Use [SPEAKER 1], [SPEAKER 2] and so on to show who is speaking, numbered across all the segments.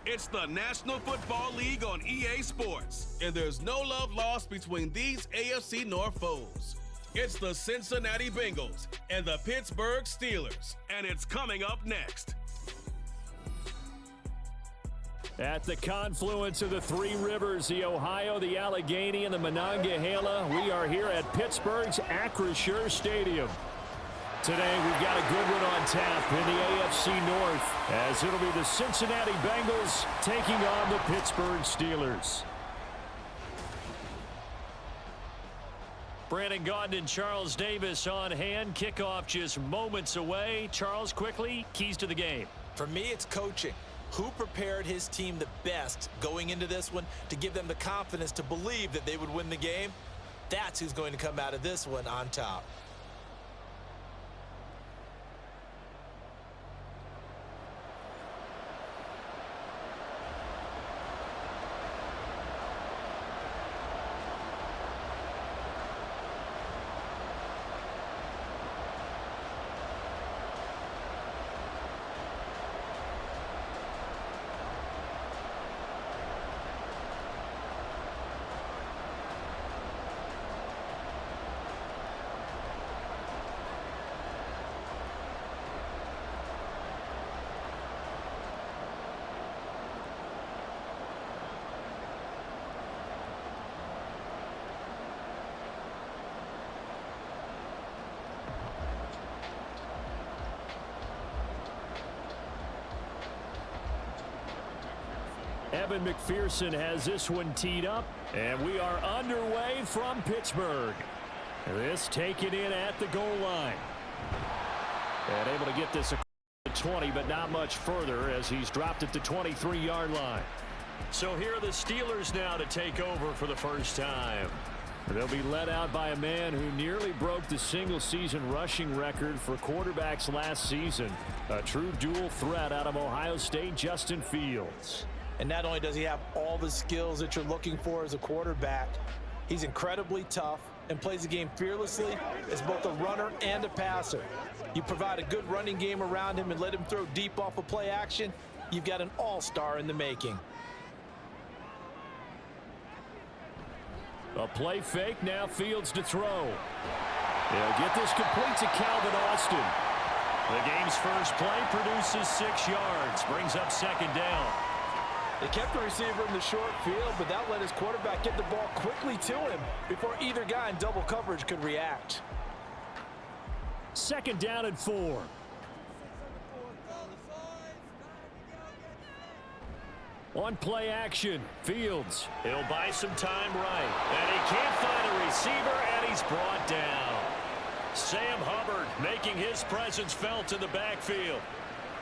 [SPEAKER 1] It's the National Football League on EA Sports, and there's no love lost between these AFC North foes. It's the Cincinnati Bengals and the Pittsburgh Steelers, and it's coming up next.
[SPEAKER 2] At the confluence of the three rivers, the Ohio, the Allegheny, and the Monongahela, we are here at Pittsburgh's Acrisure Stadium. Today, we've got a good one on tap in the AFC North, as it'll be the Cincinnati Bengals taking on the Pittsburgh Steelers. Brandon Gaudin and Charles Davis on hand. Kickoff just moments away. Charles, quickly, keys to the game.
[SPEAKER 3] For me, it's coaching. Who prepared his team the best going into this one to give them the confidence to believe that they would win the game? That's who's going to come out of this one on top.
[SPEAKER 2] Evan McPherson has this one teed up, and we are underway from Pittsburgh. This taken in at the goal line. And able to get this to 20, but not much further as he's dropped at the 23-yard line. So here are the Steelers now to take over for the first time. They'll be led out by a man who nearly broke the single-season rushing record for quarterbacks last season. A true dual threat out of Ohio State, Justin Fields.
[SPEAKER 3] And not only does he have all the skills that you're looking for as a quarterback, he's incredibly tough and plays the game fearlessly as both a runner and a passer. You provide a good running game around him and let him throw deep off of play action, you've got an all-star in the making.
[SPEAKER 2] A play fake, now Fields to throw. He'll get this complete to Calvin Austin. The game's first play produces 6 yards, brings up second down.
[SPEAKER 3] They kept the receiver in the short field, but that let his quarterback get the ball quickly to him before either guy in double coverage could react.
[SPEAKER 2] Second down and 4. On play action, Fields. He'll buy some time right. And he can't find a receiver, and he's brought down. Sam Hubbard making his presence felt in the backfield.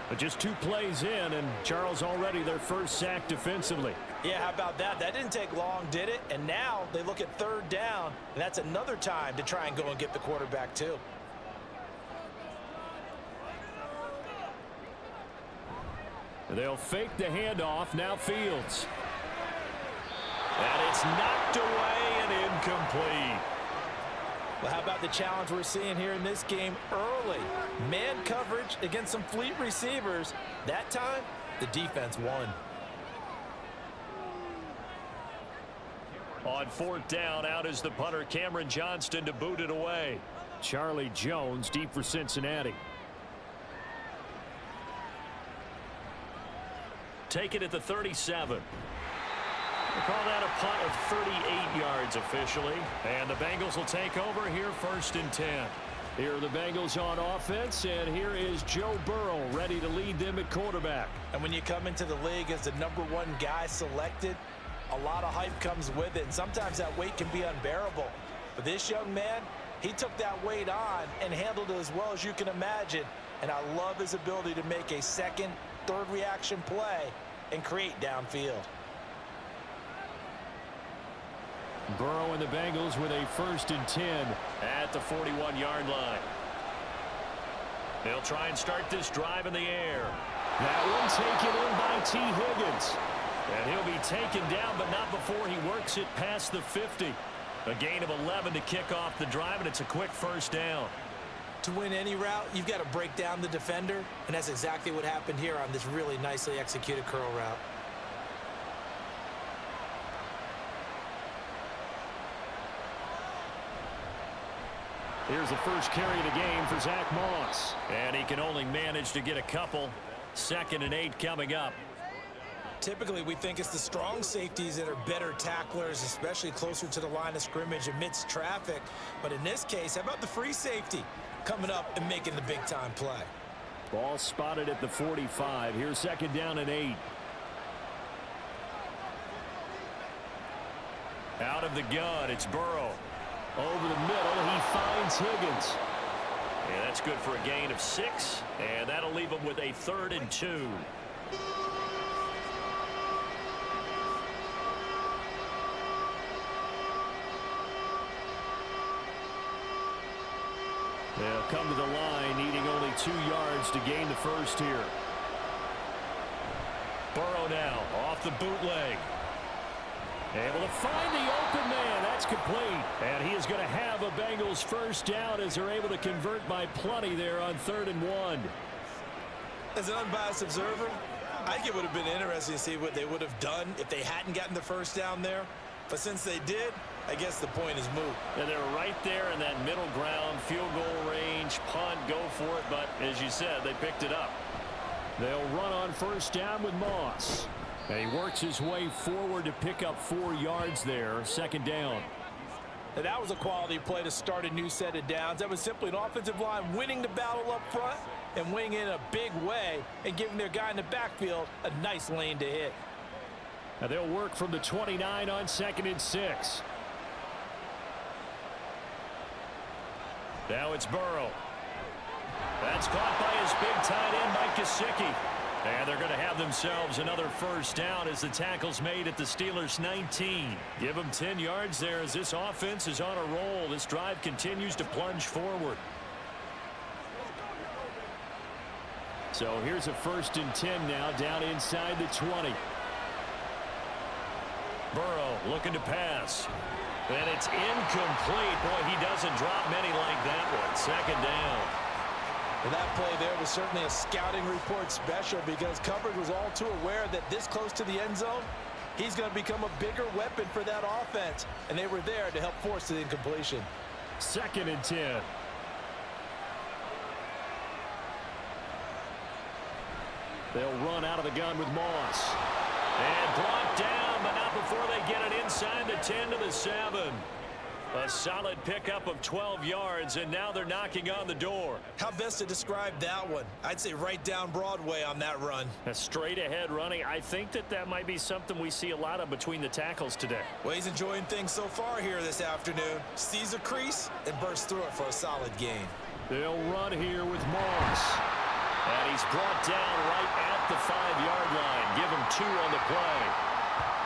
[SPEAKER 2] But just 2 plays in, and Charles already their first sack defensively.
[SPEAKER 3] Yeah, how about that? That didn't take long, did it? And now they look at third down, and that's another time to try and go and get the quarterback too.
[SPEAKER 2] They'll fake the handoff, now Fields. And it's knocked away and incomplete.
[SPEAKER 3] Well, how about the challenge we're seeing here in this game early? Man coverage against some fleet receivers. That time, the defense won.
[SPEAKER 2] On fourth down, out is the punter, Cameron Johnston, to boot it away. Charlie Jones deep for Cincinnati. Take it at the 37. We'll call that a punt of 38 yards officially. And the Bengals will take over here first and 10. Here are the Bengals on offense, and here is Joe Burrow ready to lead them at quarterback.
[SPEAKER 3] And when you come into the league as the #1 guy selected, a lot of hype comes with it, and sometimes that weight can be unbearable. But this young man, he took that weight on and handled it as well as you can imagine. And I love his ability to make a second, third reaction play and create downfield.
[SPEAKER 2] Burrow and the Bengals with a first and 10 at the 41-yard line. They'll try and start this drive in the air. That one taken in by T. Higgins. And he'll be taken down, but not before he works it past the 50. A gain of 11 to kick off the drive, and it's a quick first down.
[SPEAKER 3] To win any route, you've got to break down the defender, and that's exactly what happened here on this really nicely executed curl route.
[SPEAKER 2] Here's the first carry of the game for Zach Moss. And he can only manage to get a couple. 2nd and 8 coming up.
[SPEAKER 3] Typically, we think it's the strong safeties that are better tacklers, especially closer to the line of scrimmage amidst traffic. But in this case, how about the free safety coming up and making the big-time play?
[SPEAKER 2] Ball spotted at the 45. Here's 2nd down and 8. Out of the gun, it's Burrow. Over the middle, he finds Higgins. And that's good for a gain of 6. And that'll leave him with a 3rd and 2. They'll come to the line, needing only 2 yards to gain the first here. Burrow now, off the bootleg. Able to find the open man. That's complete. And he is going to have a Bengals first down as they're able to convert by plenty there on 3rd and 1.
[SPEAKER 3] As an unbiased observer, I think it would have been interesting to see what they would have done if they hadn't gotten the first down there. But since they did, I guess the point is moot.
[SPEAKER 2] And they're right there in that middle ground, field goal range, punt, go for it. But as you said, they picked it up. They'll run on first down with Moss. And he works his way forward to pick up 4 yards there. 2nd down.
[SPEAKER 3] And that was a quality play to start a new set of downs. That was simply an offensive line winning the battle up front and winning in a big way and giving their guy in the backfield a nice lane to hit.
[SPEAKER 2] Now they'll work from the 29 on 2nd and 6. Now it's Burrow. That's caught by his big tight end, Mike Gesicki. And they're going to have themselves another first down as the tackle's made at the Steelers' 19. Give them 10 yards there as this offense is on a roll. This drive continues to plunge forward. So here's a 1st and 10 now down inside the 20. Burrow looking to pass. And it's incomplete. Boy, he doesn't drop many like that one. 2nd down.
[SPEAKER 3] Well, that play there was certainly a scouting report special because coverage was all too aware that this close to the end zone, he's going to become a bigger weapon for that offense. And they were there to help force the incompletion.
[SPEAKER 2] 2nd and 10. They'll run out of the gun with Moss. And brought down, but not before they get it inside the 10 to the 7. A solid pickup of 12 yards, and now they're knocking on the door.
[SPEAKER 3] How best to describe that one? I'd say right down Broadway on that run.
[SPEAKER 2] A straight-ahead running. I think that might be something we see a lot of between the tackles today.
[SPEAKER 3] Well, he's enjoying things so far here this afternoon. Sees a crease and bursts through it for a solid gain.
[SPEAKER 2] They'll run here with Moss. And he's brought down right at the 5-yard line. Give him 2 on the play.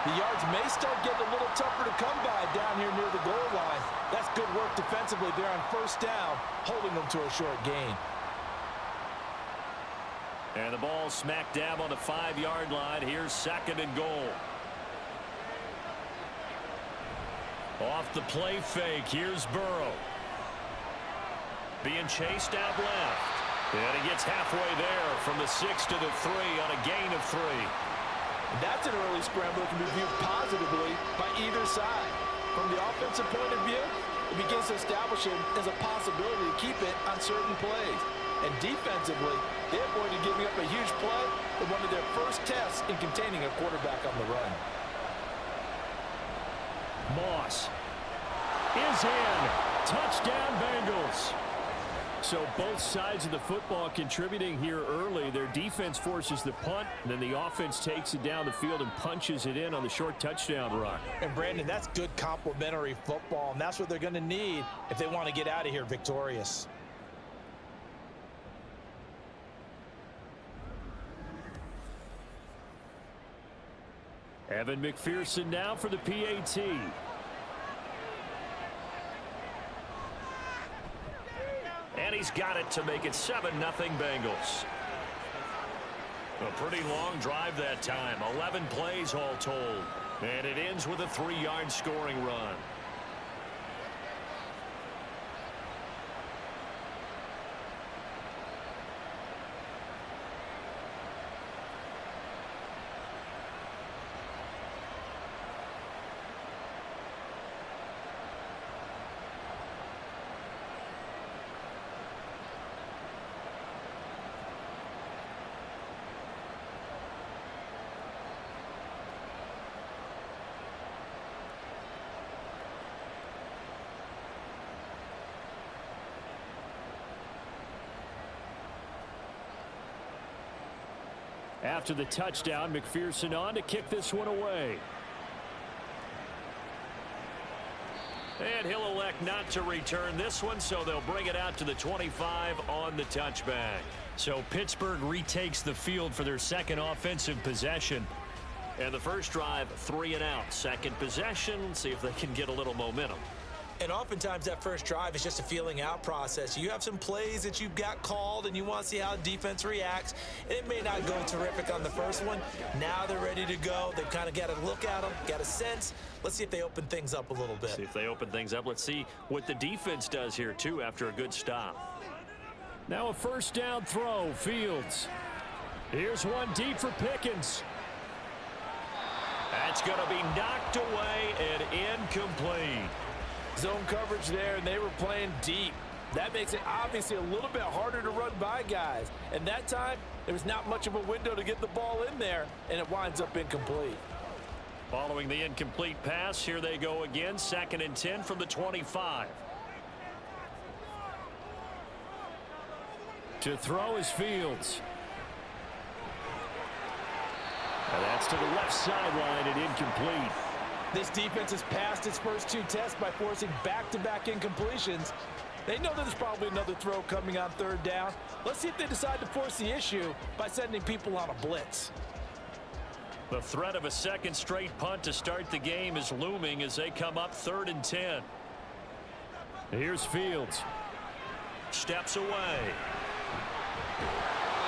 [SPEAKER 3] The yards may start getting a little tougher to come by down here near the goal line. That's good work defensively there on first down, holding them to a short gain.
[SPEAKER 2] And the ball smack dab on the 5-yard line. Here's 2nd and goal. Off the play fake, here's Burrow. Being chased out left. And he gets halfway there from the 6 to the 3 on a gain of 3.
[SPEAKER 3] That's an early scramble that can be viewed positively by either side. From the offensive point of view, it begins to establish him as a possibility to keep it on certain plays. And defensively, they avoided giving up a huge play in one of their first tests in containing a quarterback on the run.
[SPEAKER 2] Moss is in. Touchdown, Bengals. So both sides of the football contributing here early. Their defense forces the punt, and then the offense takes it down the field and punches it in on the short touchdown run.
[SPEAKER 3] And Brandon, that's good complementary football, and that's what they're going to need if they want to get out of here victorious.
[SPEAKER 2] Evan McPherson now for the PAT. And he's got it to make it 7-0 Bengals. A pretty long drive that time. 11 plays all told. And it ends with a 3-yard scoring run. After the touchdown, McPherson on to kick this one away. And he'll elect not to return this one, so they'll bring it out to the 25 on the touchback. So Pittsburgh retakes the field for their second offensive possession. And the first drive, 3 and out. Second possession, see if they can get a little momentum.
[SPEAKER 3] And oftentimes that first drive is just a feeling out process. You have some plays that you've got called and you want to see how defense reacts. And it may not go terrific on the first one. Now they're ready to go. They've kind of got a look at them, got a sense. Let's see if they open things up a little bit.
[SPEAKER 2] See if they open things up. Let's see what the defense does here, too, after a good stop. Now a first down throw, Fields. Here's one deep for Pickens. That's going to be knocked away and incomplete.
[SPEAKER 3] Zone coverage there, and they were playing deep. That makes it obviously a little bit harder to run by guys. And that time, there was not much of a window to get the ball in there, and it winds up incomplete.
[SPEAKER 2] Following the incomplete pass, here they go again. 2nd and 10 from the 25. To throw is Fields. And that's to the left sideline and incomplete.
[SPEAKER 3] This defense has passed its first 2 tests by forcing back-to-back incompletions. They know that there's probably another throw coming on 3rd down. Let's see if they decide to force the issue by sending people on a blitz.
[SPEAKER 2] The threat of a second straight punt to start the game is looming as they come up 3rd and 10. Here's Fields. Steps away.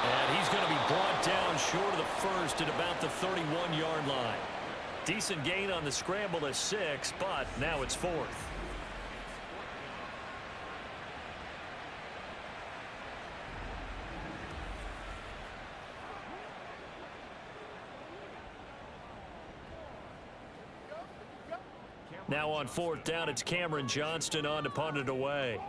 [SPEAKER 2] And he's going to be brought down short of the first at about the 31-yard line. Decent gain on the scramble to 6, but now it's 4th. Now on 4th down, it's Cameron Johnston on to punt it away.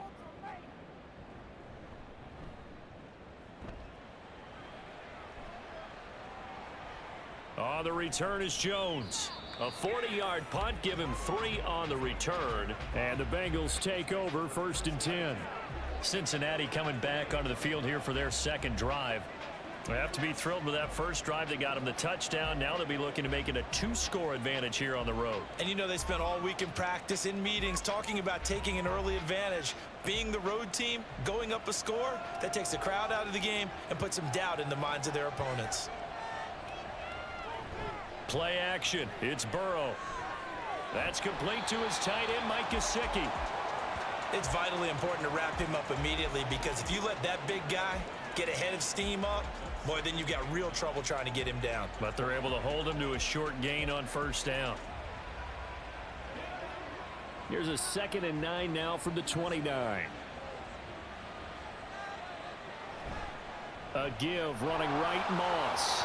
[SPEAKER 2] On the return is Jones. A 40-yard punt, give him 3 on the return. And the Bengals take over 1st and 10. Cincinnati coming back onto the field here for their second drive. They have to be thrilled with that first drive. They got them the touchdown. Now they'll be looking to make it a 2-score advantage here on the road.
[SPEAKER 3] And you know they spent all week in practice, in meetings, talking about taking an early advantage. Being the road team, going up a score, that takes the crowd out of the game and puts some doubt in the minds of their opponents.
[SPEAKER 2] Play action. It's Burrow. That's complete to his tight end, Mike Gesicki.
[SPEAKER 3] It's vitally important to wrap him up immediately because if you let that big guy get ahead of steam up, boy, then you've got real trouble trying to get him down.
[SPEAKER 2] But they're able to hold him to a short gain on 1st down. Here's a 2nd and 9 now from the 29. A give running right, Moss.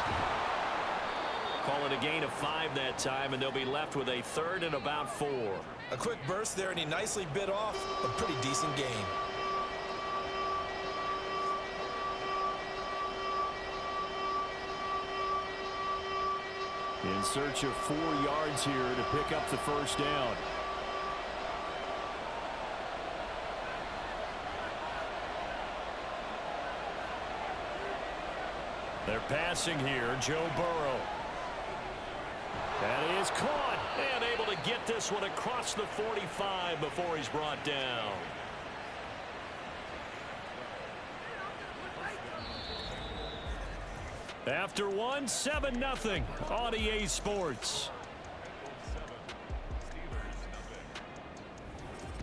[SPEAKER 2] Call it a gain of 5 that time, and they'll be left with a 3rd and about 4.
[SPEAKER 3] A quick burst there, and he nicely bit off a pretty decent gain.
[SPEAKER 2] In search of 4 yards here to pick up the 1st down. They're passing here, Joe Burrow. That is caught and able to get this one across the 45 before he's brought down. After 7-0 on EA Sports.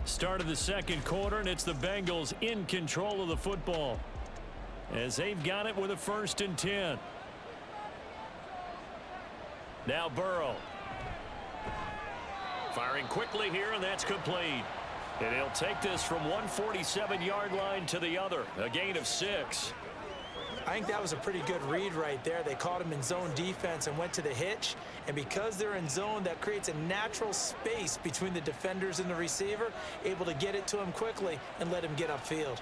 [SPEAKER 2] Start of the second quarter, and it's the Bengals in control of the football as they've got it with a 1st and 10. Now Burrow. Firing quickly here, and that's complete. And he'll take this from 147-yard line to the other. A gain of 6.
[SPEAKER 3] I think that was a pretty good read right there. They caught him in zone defense and went to the hitch. And because they're in zone, that creates a natural space between the defenders and the receiver, able to get it to him quickly and let him get upfield.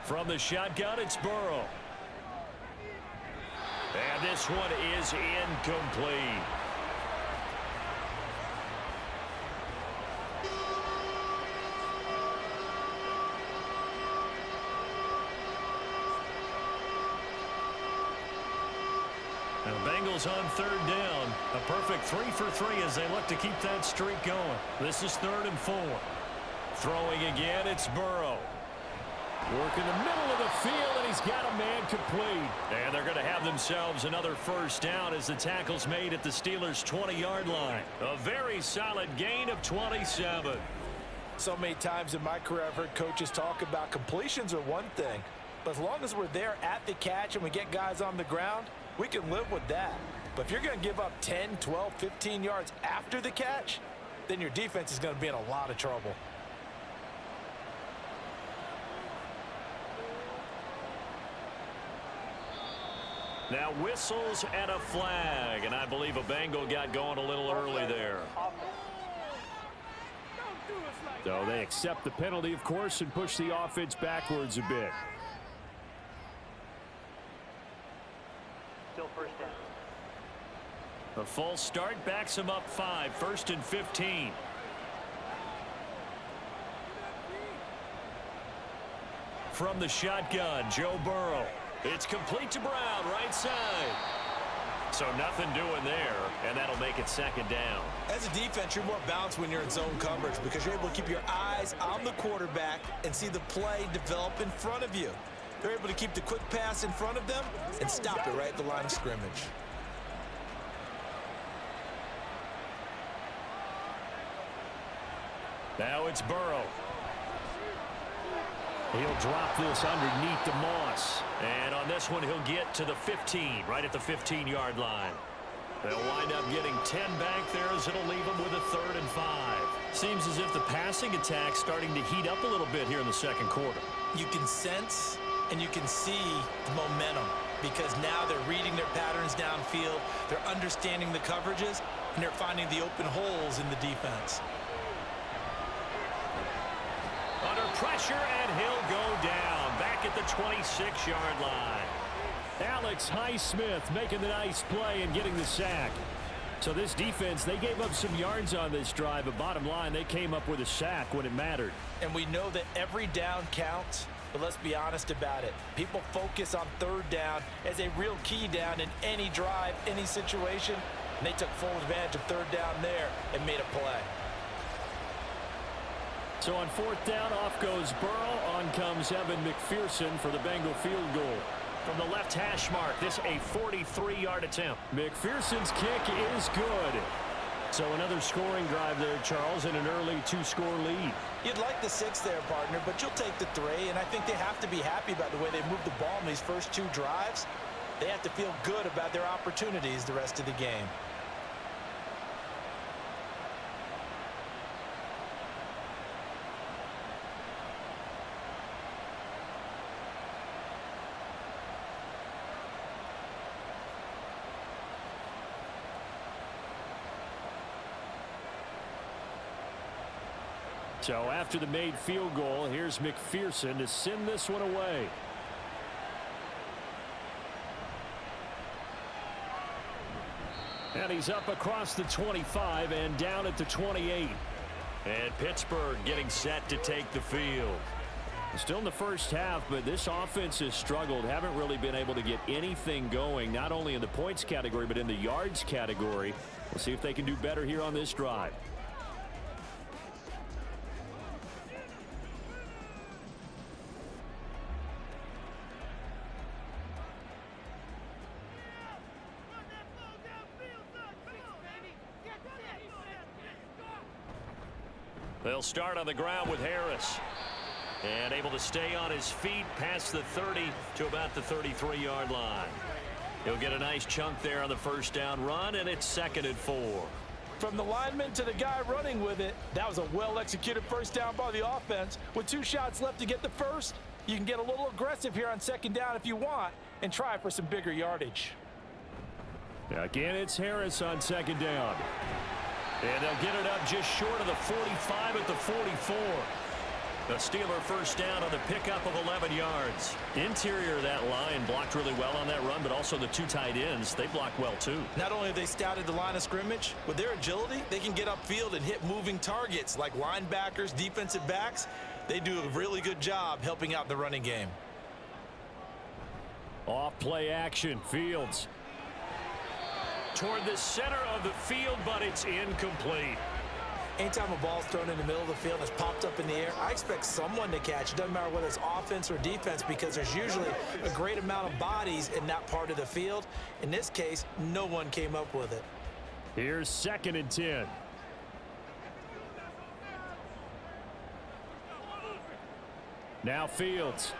[SPEAKER 2] From the shotgun, it's Burrow. And this one is incomplete. The Bengals on third down. A perfect 3 for 3 as they look to keep that streak going. This is 3rd and 4. Throwing again, it's Burrow. Work in the middle of the field, and he's got a man complete. And they're going to have themselves another first down as the tackle's made at the Steelers' 20-yard line. A very solid gain of 27.
[SPEAKER 3] So many times in my career, I've heard coaches talk about completions are one thing. But as long as we're there at the catch and we get guys on the ground, we can live with that. But if you're going to give up 10, 12, 15 yards after the catch, then your defense is going to be in a lot of trouble.
[SPEAKER 2] Now whistles and a flag, and I believe a Bengal got going a little early there.
[SPEAKER 4] So they accept the penalty, of course, and push the offense backwards a bit.
[SPEAKER 5] Still first down.
[SPEAKER 2] A false start backs him up 5, 1st and 15. From the shotgun, Joe Burrow. It's complete to Brown, right side. So nothing doing there, and that'll make it 2nd down.
[SPEAKER 3] As a defense, you're more balanced when you're in zone coverage because you're able to keep your eyes on the quarterback and see the play develop in front of you. They're able to keep the quick pass in front of them and stop it right at the line of scrimmage.
[SPEAKER 2] Now it's Burrow.
[SPEAKER 4] He'll drop this underneath the Moss.
[SPEAKER 2] And on this one, he'll get to the 15, right at the 15-yard line. They'll wind up getting 10 back there as it'll leave them with a 3rd and 5. Seems as if the passing attack's starting to heat up a little bit here in the 2nd quarter.
[SPEAKER 3] You can sense and you can see the momentum because now they're reading their patterns downfield, they're understanding the coverages, and they're finding the open holes in the defense.
[SPEAKER 2] Under pressure, and he'll go down back at the 26-yard line.
[SPEAKER 4] Alex Highsmith making the nice play and getting the sack. So this defense, they gave up some yards on this drive, but bottom line, they came up with a sack when it mattered.
[SPEAKER 3] And we know that every down counts, but let's be honest about it. People focus on 3rd down as a real key down in any drive, any situation, and they took full advantage of 3rd down there and made a play.
[SPEAKER 4] So on 4th down, off goes Burrow. On comes Evan McPherson for the Bengal field goal.
[SPEAKER 2] From the left hash mark, this a 43-yard attempt.
[SPEAKER 4] McPherson's kick is good. So another scoring drive there, Charles, and an early 2-score lead.
[SPEAKER 3] You'd like the 6 there, partner, but you'll take the 3, and I think they have to be happy about the way they moved the ball in these first 2 drives. They have to feel good about their opportunities the rest of the game.
[SPEAKER 4] So after the made field goal, here's McPherson to send this one away. And he's up across the 25 and down at the 28.
[SPEAKER 2] And Pittsburgh getting set to take the field.
[SPEAKER 4] Still in the first half, but this offense has struggled. Haven't really been able to get anything going, not only in the points category, but in the yards category. We'll see if they can do better here on this drive.
[SPEAKER 2] They'll start on the ground with Harris. And able to stay on his feet past the 30 to about the 33-yard line. He'll get a nice chunk there on the first down run, and it's 2nd and 4.
[SPEAKER 3] From the lineman to the guy running with it, that was a well-executed first down by the offense. With 2 shots left to get the first, you can get a little aggressive here on 2nd down if you want and try for some bigger yardage.
[SPEAKER 4] Again, it's Harris on 2nd down.
[SPEAKER 2] And they'll get it up just short of the 45 at the 44. The Steeler first down on the pickup of 11 yards. Interior of that line blocked really well on that run, but also the 2 tight ends, they blocked well too.
[SPEAKER 3] Not only have they scouted the line of scrimmage, with their agility, they can get upfield and hit moving targets like linebackers, defensive backs. They do a really good job helping out the running game.
[SPEAKER 4] Off play action, Fields.
[SPEAKER 2] toward the center of the field, but it's incomplete.
[SPEAKER 3] Anytime a ball's thrown in the middle of the field and it's popped up in the air, I expect someone to catch. It doesn't matter whether it's offense or defense because there's usually a great amount of bodies in that part of the field. In this case, no one came up with it.
[SPEAKER 2] Here's 2nd and 10. Now Fields.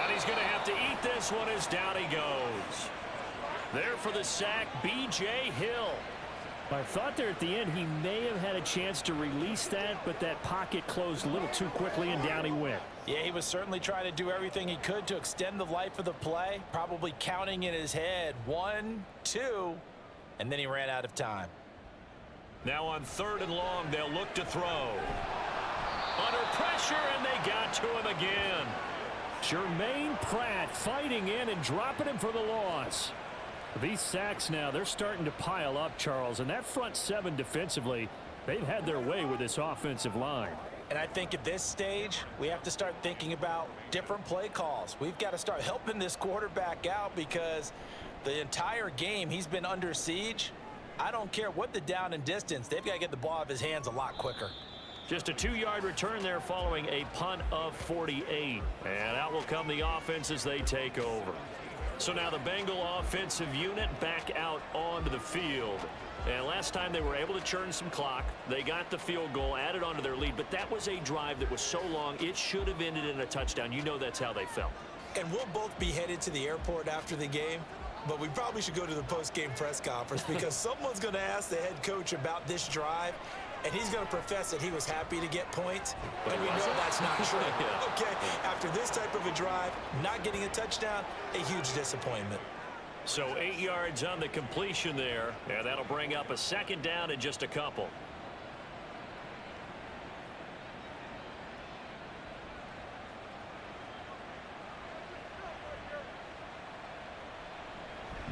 [SPEAKER 2] And he's going to have to eat this one as down he goes. There for the sack, B.J. Hill. I thought there at the end he may have had a chance to release that, but that pocket closed a little too quickly and down he went.
[SPEAKER 3] Yeah, he was certainly trying to do everything he could to extend the life of the play, probably counting in his head 1, 2, and then he ran out of time.
[SPEAKER 2] Now on 3rd and long, they'll look to throw. Under pressure, and they got to him again. Jermaine Pratt fighting in and dropping him for the loss. These sacks now, they're starting to pile up, Charles, and that front 7 defensively, they've had their way with this offensive line.
[SPEAKER 3] And I think at this stage, we have to start thinking about different play calls. We've got to start helping this quarterback out because the entire game he's been under siege. I don't care what the down and distance, they've got to get the ball out of his hands a lot quicker.
[SPEAKER 2] Just a 2-yard return there following a punt of 48. And out will come the offense as they take over. So now the Bengal offensive unit back out onto the field. And last time they were able to churn some clock. They got the field goal, added onto their lead. But that was a drive that was so long, it should have ended in a touchdown. You know that's how they felt.
[SPEAKER 3] And we'll both be headed to the airport after the game. But we probably should go to the post-game press conference because someone's going to ask the head coach about this drive. And he's going to profess that he was happy to get points. But we know that's not true. Okay, after this type of a drive, not getting a touchdown, a huge disappointment.
[SPEAKER 2] So 8 yards on the completion there. And that'll bring up a 2nd down and just a couple.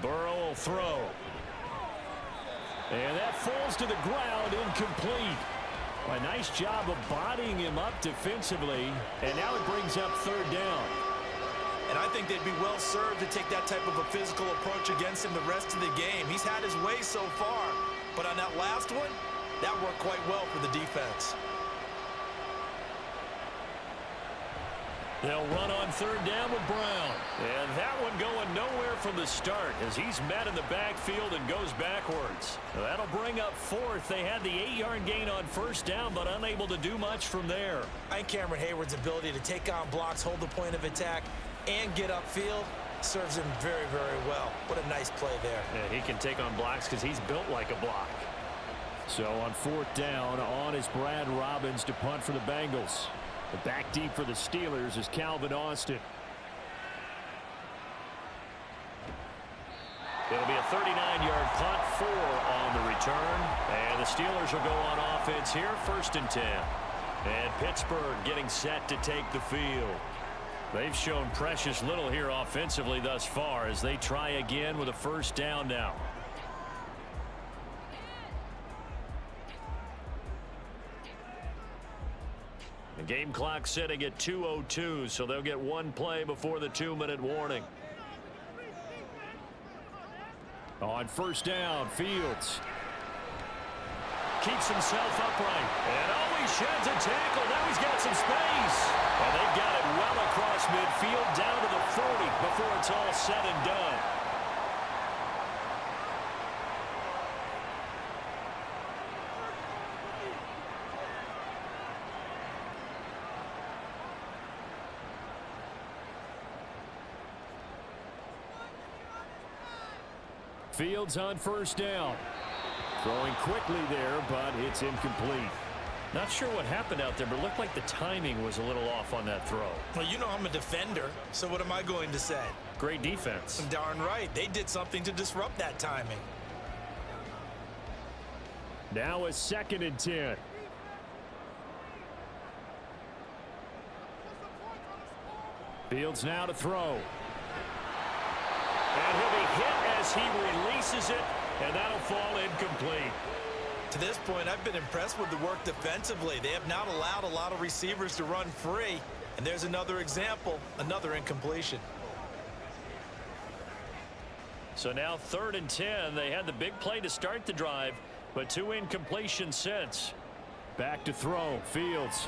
[SPEAKER 2] Burrow will throw. And that falls to the ground, incomplete. A nice job of bodying him up defensively. And now it brings up 3rd down.
[SPEAKER 3] And I think they'd be well served to take that type of a physical approach against him the rest of the game. He's had his way so far. But on that last one, that worked quite well for the defense.
[SPEAKER 2] They'll run on 3rd down with Brown. And that one going nowhere from the start as he's met in the backfield and goes backwards. That'll bring up 4th. They had the 8-yard gain on 1st down, but unable to do much from there.
[SPEAKER 3] I think Cameron Hayward's ability to take on blocks, hold the point of attack, and get upfield serves him very, very well. What a nice play there.
[SPEAKER 2] Yeah, he can take on blocks because he's built like a block. So on 4th down, on is Brad Robbins to punt for the Bengals. The back deep for the Steelers is Calvin Austin. It'll be a 39-yard punt, 4 on the return. And the Steelers will go on offense here, 1st and 10. And Pittsburgh getting set to take the field. They've shown precious little here offensively thus far as they try again with a 1st down now. The game clock sitting at 2:02, so they'll get 1 play before the 2-minute warning. On 1st down, Fields keeps himself upright and always sheds a tackle. Now he's got some space, and they've got it well across midfield down to the 40 before it's all said and done. Fields on 1st down. Throwing quickly there, but it's incomplete. Not sure what happened out there, but it looked like the timing was a little off on that throw.
[SPEAKER 3] Well, you know I'm a defender, so what am I going to say?
[SPEAKER 2] Great defense.
[SPEAKER 3] Darn right. They did something to disrupt that timing.
[SPEAKER 2] Now a 2nd and 10. Fields now to throw. And he'll be hit as he releases it, and that'll fall incomplete.
[SPEAKER 3] To this point, I've been impressed with the work defensively. They have not allowed a lot of receivers to run free. And there's another example, another incompletion.
[SPEAKER 4] So now 3rd and 10. They had the big play to start the drive, but 2 incompletions since.
[SPEAKER 2] Back to throw. Fields.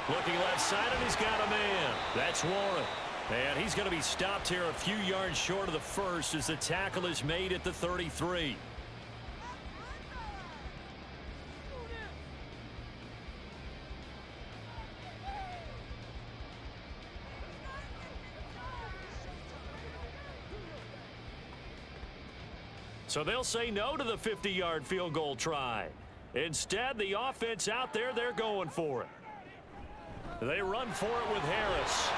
[SPEAKER 4] Looking left side, and he's got a man. That's Warren. And he's going to be stopped here a few yards short of the first as the tackle is made at the 33. So they'll say no to the 50-yard field goal try. Instead, the offense out there, they're going for it. They run for it with Harris.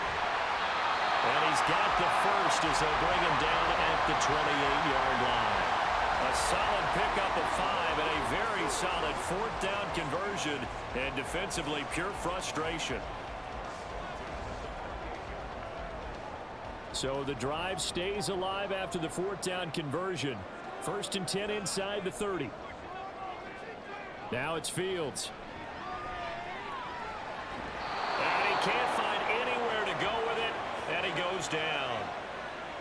[SPEAKER 4] And he's got the first as they'll bring him down at the 28-yard line. A solid pickup of 5 and a very solid 4th down conversion, and defensively pure frustration.
[SPEAKER 2] So the drive stays alive after the 4th down conversion. 1st and 10 inside the 30. Now it's Fields.
[SPEAKER 4] And he can't find anywhere to go with it, and he goes down.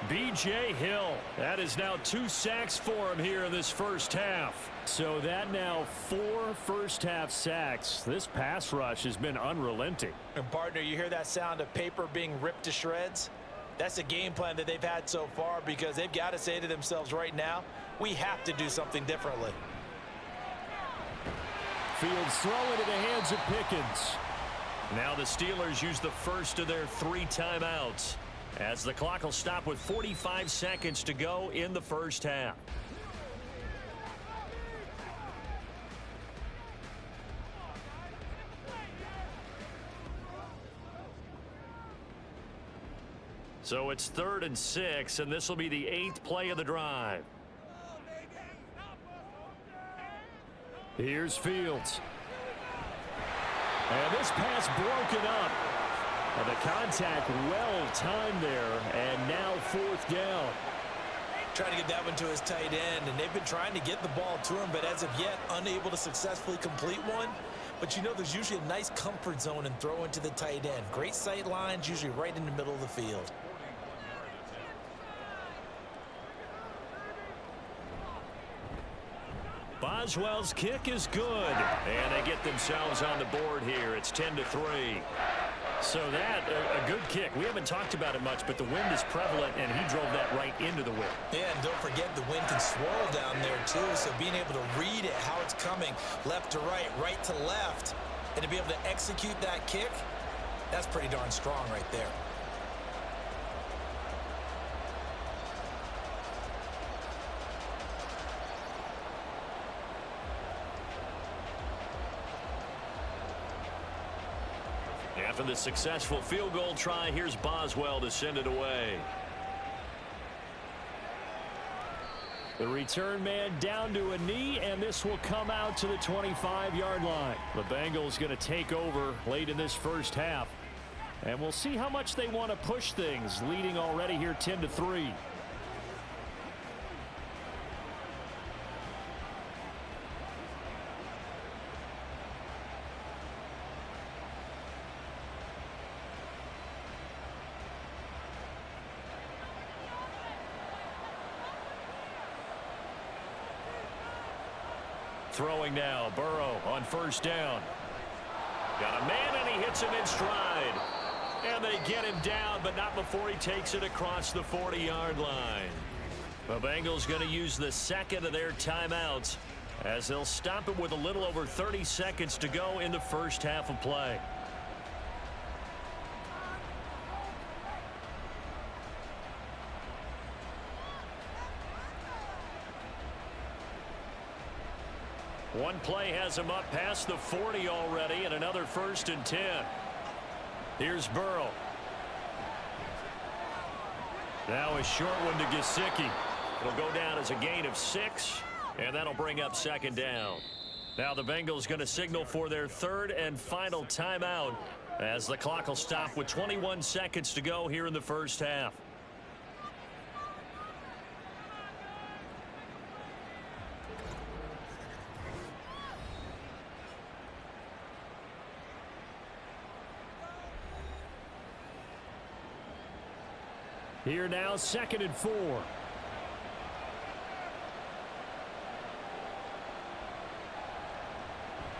[SPEAKER 4] B.J. Hill. That is now 2 sacks for him here in this first half.
[SPEAKER 2] So that now 4 first-half sacks. This pass rush has been unrelenting.
[SPEAKER 3] And partner, you hear that sound of paper being ripped to shreds? That's the game plan that they've had so far, because they've got to say to themselves right now, we have to do something differently.
[SPEAKER 2] Fields throw into the hands of Pickens.
[SPEAKER 4] Now the Steelers use the first of their 3 timeouts as the clock will stop with 45 seconds to go in the first half. So it's 3rd and 6, and this will be the 8th play of the drive.
[SPEAKER 2] Here's Fields. And this pass broken up. And the contact well timed there, and now 4th down.
[SPEAKER 3] Trying to get that one to his tight end, and they've been trying to get the ball to him, but as of yet, unable to successfully complete one. But you know, there's usually a nice comfort zone in throwing to the tight end. Great sight lines, usually right in the middle of the field.
[SPEAKER 4] Boswell's kick is good, and they get themselves on the board here. It's 10-3. So that, a good kick. We haven't talked about it much, but the wind is prevalent, and he drove that right into the wind.
[SPEAKER 3] Yeah, and don't forget the wind can swirl down there, too, so being able to read it, how it's coming, left to right to left, and to be able to execute that kick, that's pretty darn strong right there.
[SPEAKER 4] After the successful field goal try, here's Boswell to send it away.
[SPEAKER 2] The return man down to a knee, and this will come out to the 25-yard line. The Bengals going to take over late in this first half. And we'll see how much they want to push things, leading already here 10-3.
[SPEAKER 4] Throwing now, Burrow on 1st down. Got a man, and he hits him in stride. And they get him down, but not before he takes it across the 40-yard line. The Bengals going to use the 2nd of their timeouts as they'll stop it with a little over 30 seconds to go in the first half of play. One play has him up past the 40 already, and another 1st and 10. Here's Burrow. Now a short one to Gesicki. It'll go down as a gain of 6, and that'll bring up 2nd down. Now the Bengals going to signal for their 3rd and final timeout as the clock will stop with 21 seconds to go here in the first half.
[SPEAKER 2] Here now, 2nd and 4.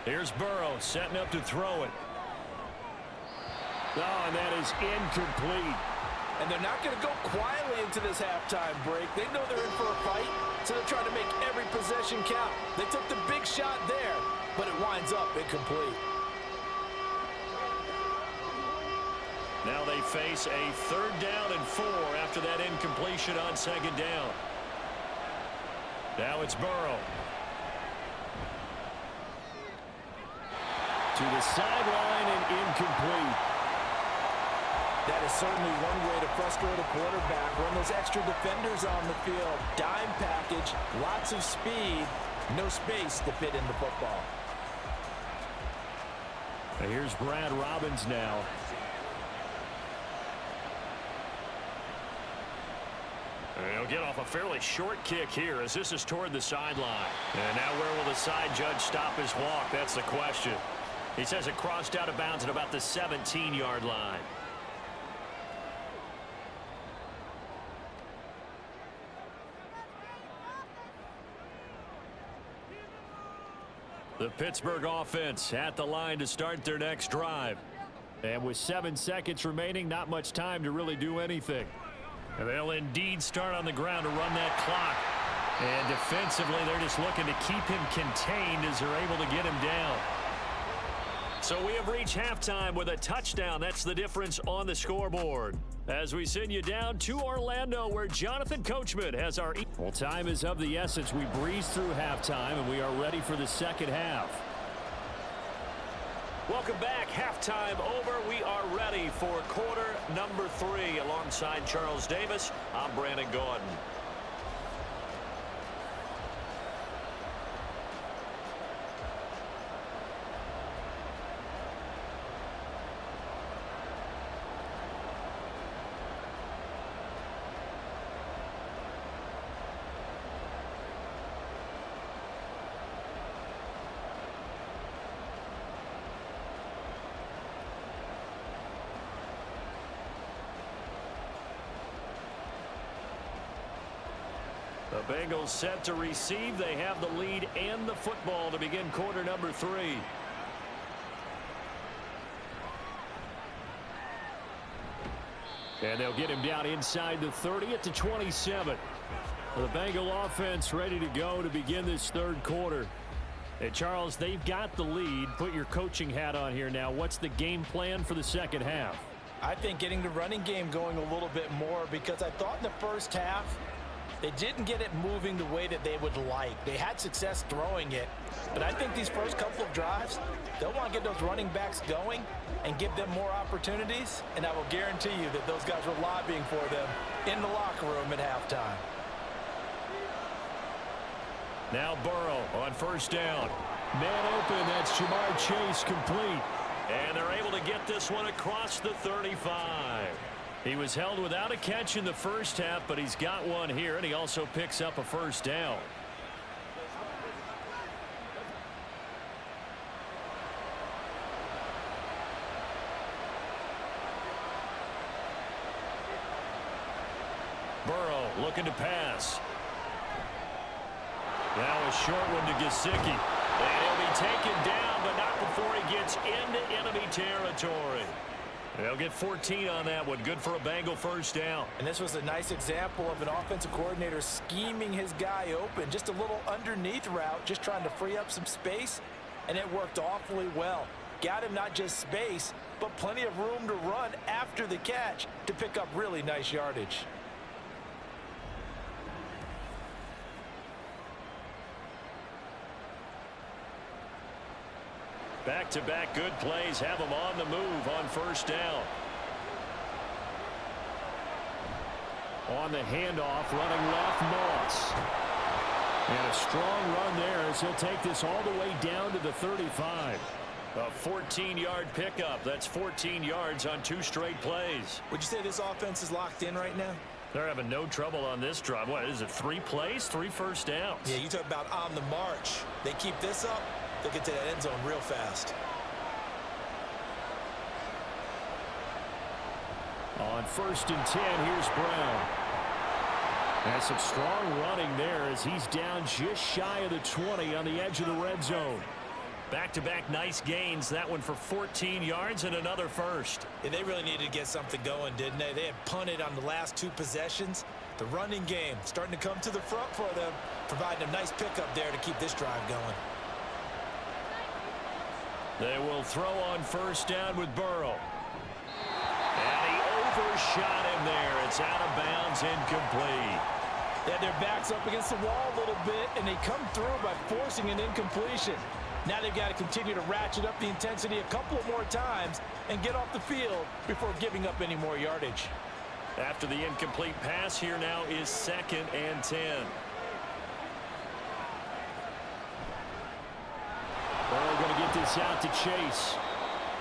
[SPEAKER 2] Here's Burrow setting up to throw it. Oh, and that is incomplete.
[SPEAKER 3] And they're not going to go quietly into this halftime break. They know they're in for a fight, so they're trying to make every possession count. They took the big shot there, but it winds up incomplete.
[SPEAKER 2] Now they face a 3rd down and 4 after that incompletion on 2nd down. Now it's Burrow. To the sideline and incomplete.
[SPEAKER 3] That is certainly one way to frustrate a quarterback. Run those extra defenders on the field. Dime package, lots of speed, no space to fit in the football.
[SPEAKER 2] Here's Brad Robbins now. He'll get off a fairly short kick here as this is toward the sideline. And now where will the side judge stop his walk? That's the question. He says it crossed out of bounds at about the 17-yard line. The Pittsburgh offense at the line to start their next drive. And with 7 seconds remaining, not much time to really do anything. And they'll indeed start on the ground to run that clock. And defensively, they're just looking to keep him contained as they're able to get him down. So we have reached halftime with a touchdown. That's the difference on the scoreboard. As we send you down to Orlando, where Jonathan Coachman has our... Well, time is of the essence. We breeze through halftime, and we are ready for the second half. Welcome back. Halftime over. We are ready for quarter number 3. Alongside Charles Davis, I'm Brandon Gordon. The Bengals set to receive. They have the lead and the football to begin quarter number 3. And they'll get him down inside the 30 at the 27. The Bengal offense ready to go to begin this 3rd quarter. Hey, Charles, they've got the lead. Put your coaching hat on here now. What's the game plan for the second half?
[SPEAKER 3] I think getting the running game going a little bit more, because I thought in the first half they didn't get it moving the way that they would like. They had success throwing it, but I think these first couple of drives, they'll want to get those running backs going and give them more opportunities, and I will guarantee you that those guys were lobbying for them in the locker room at halftime.
[SPEAKER 2] Now Burrow on 1st down. Man open, that's Jamar Chase complete. And they're able to get this one across the 35. He was held without a catch in the first half, but he's got one here, and he also picks up a 1st down. Burrow looking to pass. Now a short one to Gesicki. And he'll be taken down, but not before he gets into enemy territory. They'll get 14 on that one. Good for a Bengal 1st down.
[SPEAKER 3] And this was a nice example of an offensive coordinator scheming his guy open. Just a little underneath route, just trying to free up some space, and it worked awfully well. Got him not just space, but plenty of room to run after the catch to pick up really nice yardage.
[SPEAKER 2] Back-to-back good plays have them on the move on 1st down. On the handoff, running left, Moss. And a strong run there as he'll take this all the way down to the 35. A 14-yard pickup. That's 14 yards on 2 straight plays.
[SPEAKER 3] Would you say this offense is locked in right now?
[SPEAKER 2] They're having no trouble on this drive. What is it, 3 plays, 3 1st downs?
[SPEAKER 3] Yeah, you talk about on the march. They keep this up, they'll get to that end zone real fast.
[SPEAKER 2] On 1st and 10, here's Brown. And some strong running there as he's down just shy of the 20 on the edge of the red zone.
[SPEAKER 4] Back-to-back nice gains. That one for 14 yards and another first.
[SPEAKER 3] Yeah, they really needed to get something going, didn't they? They had punted on the last 2 possessions. The running game starting to come to the front for them, providing a nice pickup there to keep this drive going.
[SPEAKER 4] They will throw on first down with Burrow. And he overshot him there. It's out of bounds, incomplete.
[SPEAKER 3] They had their backs up against the wall a little bit, and they come through by forcing an incompletion. Now they've got to continue to ratchet up the intensity a couple of more times and get off the field before giving up any more yardage.
[SPEAKER 4] After the incomplete pass, here now is 2nd and 10.
[SPEAKER 2] Burrow going to get this out to Chase.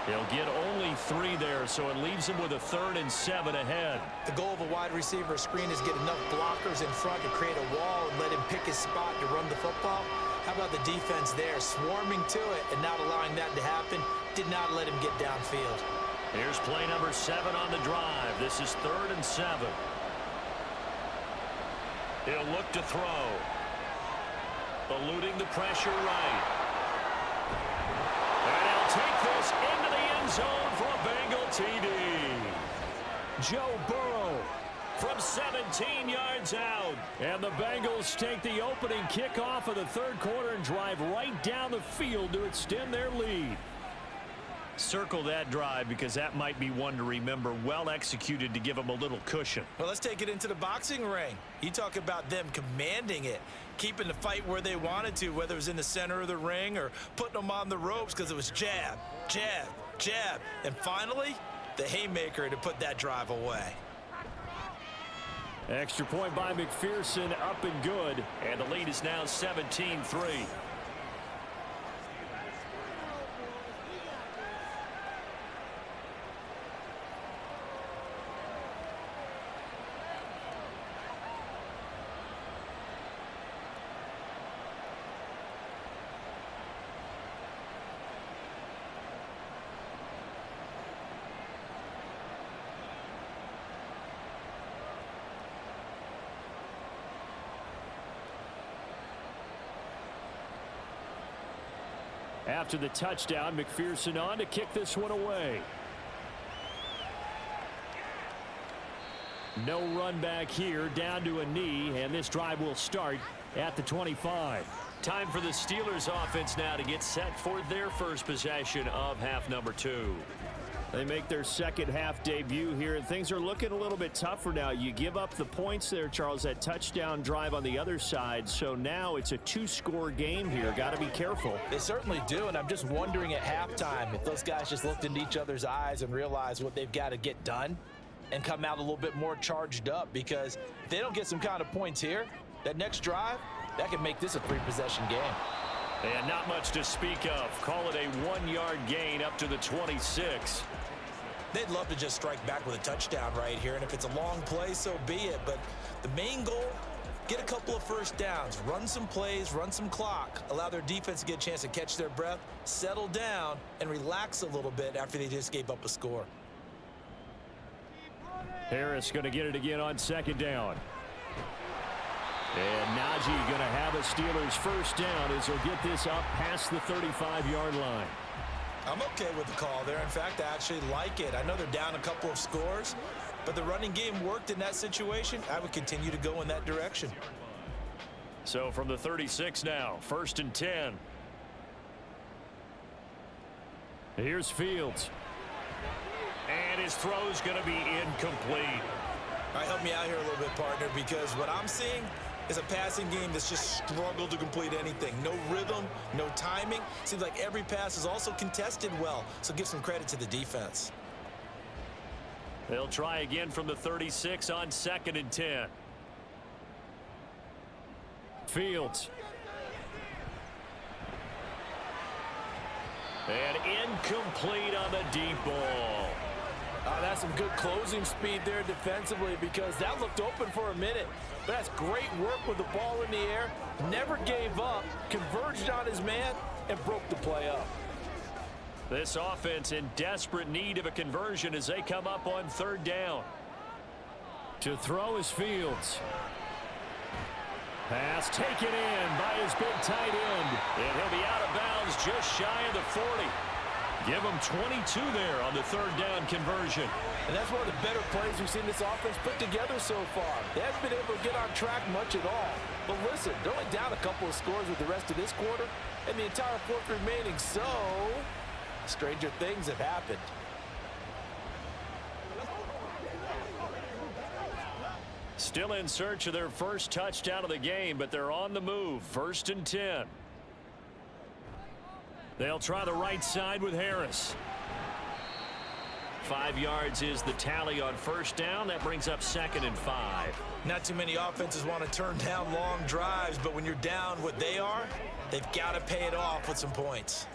[SPEAKER 4] He'll get only 3 there, so it leaves him with a 3rd and 7 ahead.
[SPEAKER 3] The goal of a wide receiver screen is get enough blockers in front to create a wall and let him pick his spot to run the football. How about the defense there, swarming to it and not allowing that to happen? Did not let him get downfield.
[SPEAKER 4] Here's play number 7 on the drive. This is 3rd and 7. He'll look to throw. Eluding the pressure right. And he'll take this into the end zone for a Bengal TD. Joe Burrow from 17 yards out.
[SPEAKER 2] And the Bengals take the opening kickoff of the 3rd quarter and drive right down the field to extend their lead.
[SPEAKER 4] Circle that drive because that might be one to remember. Well executed to give them a little cushion.
[SPEAKER 3] Well, let's take it into the boxing ring. You talk about them commanding it, keeping the fight where they wanted to, whether it was in the center of the ring or putting them on the ropes because it was jab, jab, jab. And finally, the haymaker to put that drive away.
[SPEAKER 2] Extra point by McPherson, up and good.
[SPEAKER 4] And the lead is now 17-3.
[SPEAKER 2] After the touchdown, McPherson on to kick this one away. No run back here, down to a knee, and this drive will start at the 25.
[SPEAKER 4] Time for the Steelers offense now to get set for their first possession of half number 2.
[SPEAKER 2] They make their second half debut here, and things are looking a little bit tougher now. You give up the points there, Charles, that touchdown drive on the other side. So now it's a 2-score game here. Got to be careful.
[SPEAKER 3] They certainly do, and I'm just wondering at halftime if those guys just looked into each other's eyes and realized what they've got to get done and come out a little bit more charged up, because if they don't get some kind of points here, that next drive, that could make this a 3-possession game.
[SPEAKER 4] And not much to speak of. Call it a 1-yard gain up to the 26.
[SPEAKER 3] They'd love to just strike back with a touchdown right here, and if it's a long play, so be it. But the main goal, get a couple of first downs, run some plays, run some clock, allow their defense to get a chance to catch their breath, settle down, and relax a little bit after they just gave up a score.
[SPEAKER 2] Harris going to get it again on 2nd down. And Najee going to have a Steelers first down as he'll get this up past the 35-yard line.
[SPEAKER 3] I'm okay with the call there. In fact, I actually like it. I know they're down a couple of scores, but the running game worked in that situation. I would continue to go in that direction.
[SPEAKER 4] So from the 36 now, 1st and 10.
[SPEAKER 2] Here's Fields.
[SPEAKER 4] And his throw's going to be incomplete.
[SPEAKER 3] All right, help me out here a little bit, partner, because what I'm seeing is a passing game that's just struggled to complete anything. No rhythm, no timing. Seems like every pass is also contested well, so give some credit to the defense.
[SPEAKER 4] They'll try again from the 36 on 2nd and 10.
[SPEAKER 2] Fields.
[SPEAKER 4] And incomplete on the deep ball.
[SPEAKER 3] That's some good closing speed there defensively, because that looked open for a minute. But that's great work with the ball in the air. Never gave up, converged on his man, and broke the play up.
[SPEAKER 4] This offense in desperate need of a conversion as they come up on 3rd down.
[SPEAKER 2] To throw is Fields. Pass taken in by his big tight end.
[SPEAKER 4] And he'll be out of bounds just shy of the 40. Give him 22 there on the third down conversion.
[SPEAKER 3] And that's one of the better plays we've seen this offense put together so far. They haven't been able to get on track much at all. But listen, they're only down a couple of scores with the rest of this quarter, and the entire fourth remaining, so stranger things have happened.
[SPEAKER 4] Still in search of their first touchdown of the game, but they're on the move. 1st and 10. They'll try the right side with Harris. 5 yards is the tally on first down. That brings up 2nd and 5.
[SPEAKER 3] Not too many offenses want to turn down long drives, but when you're down what they are, they've got to pay it off with some points.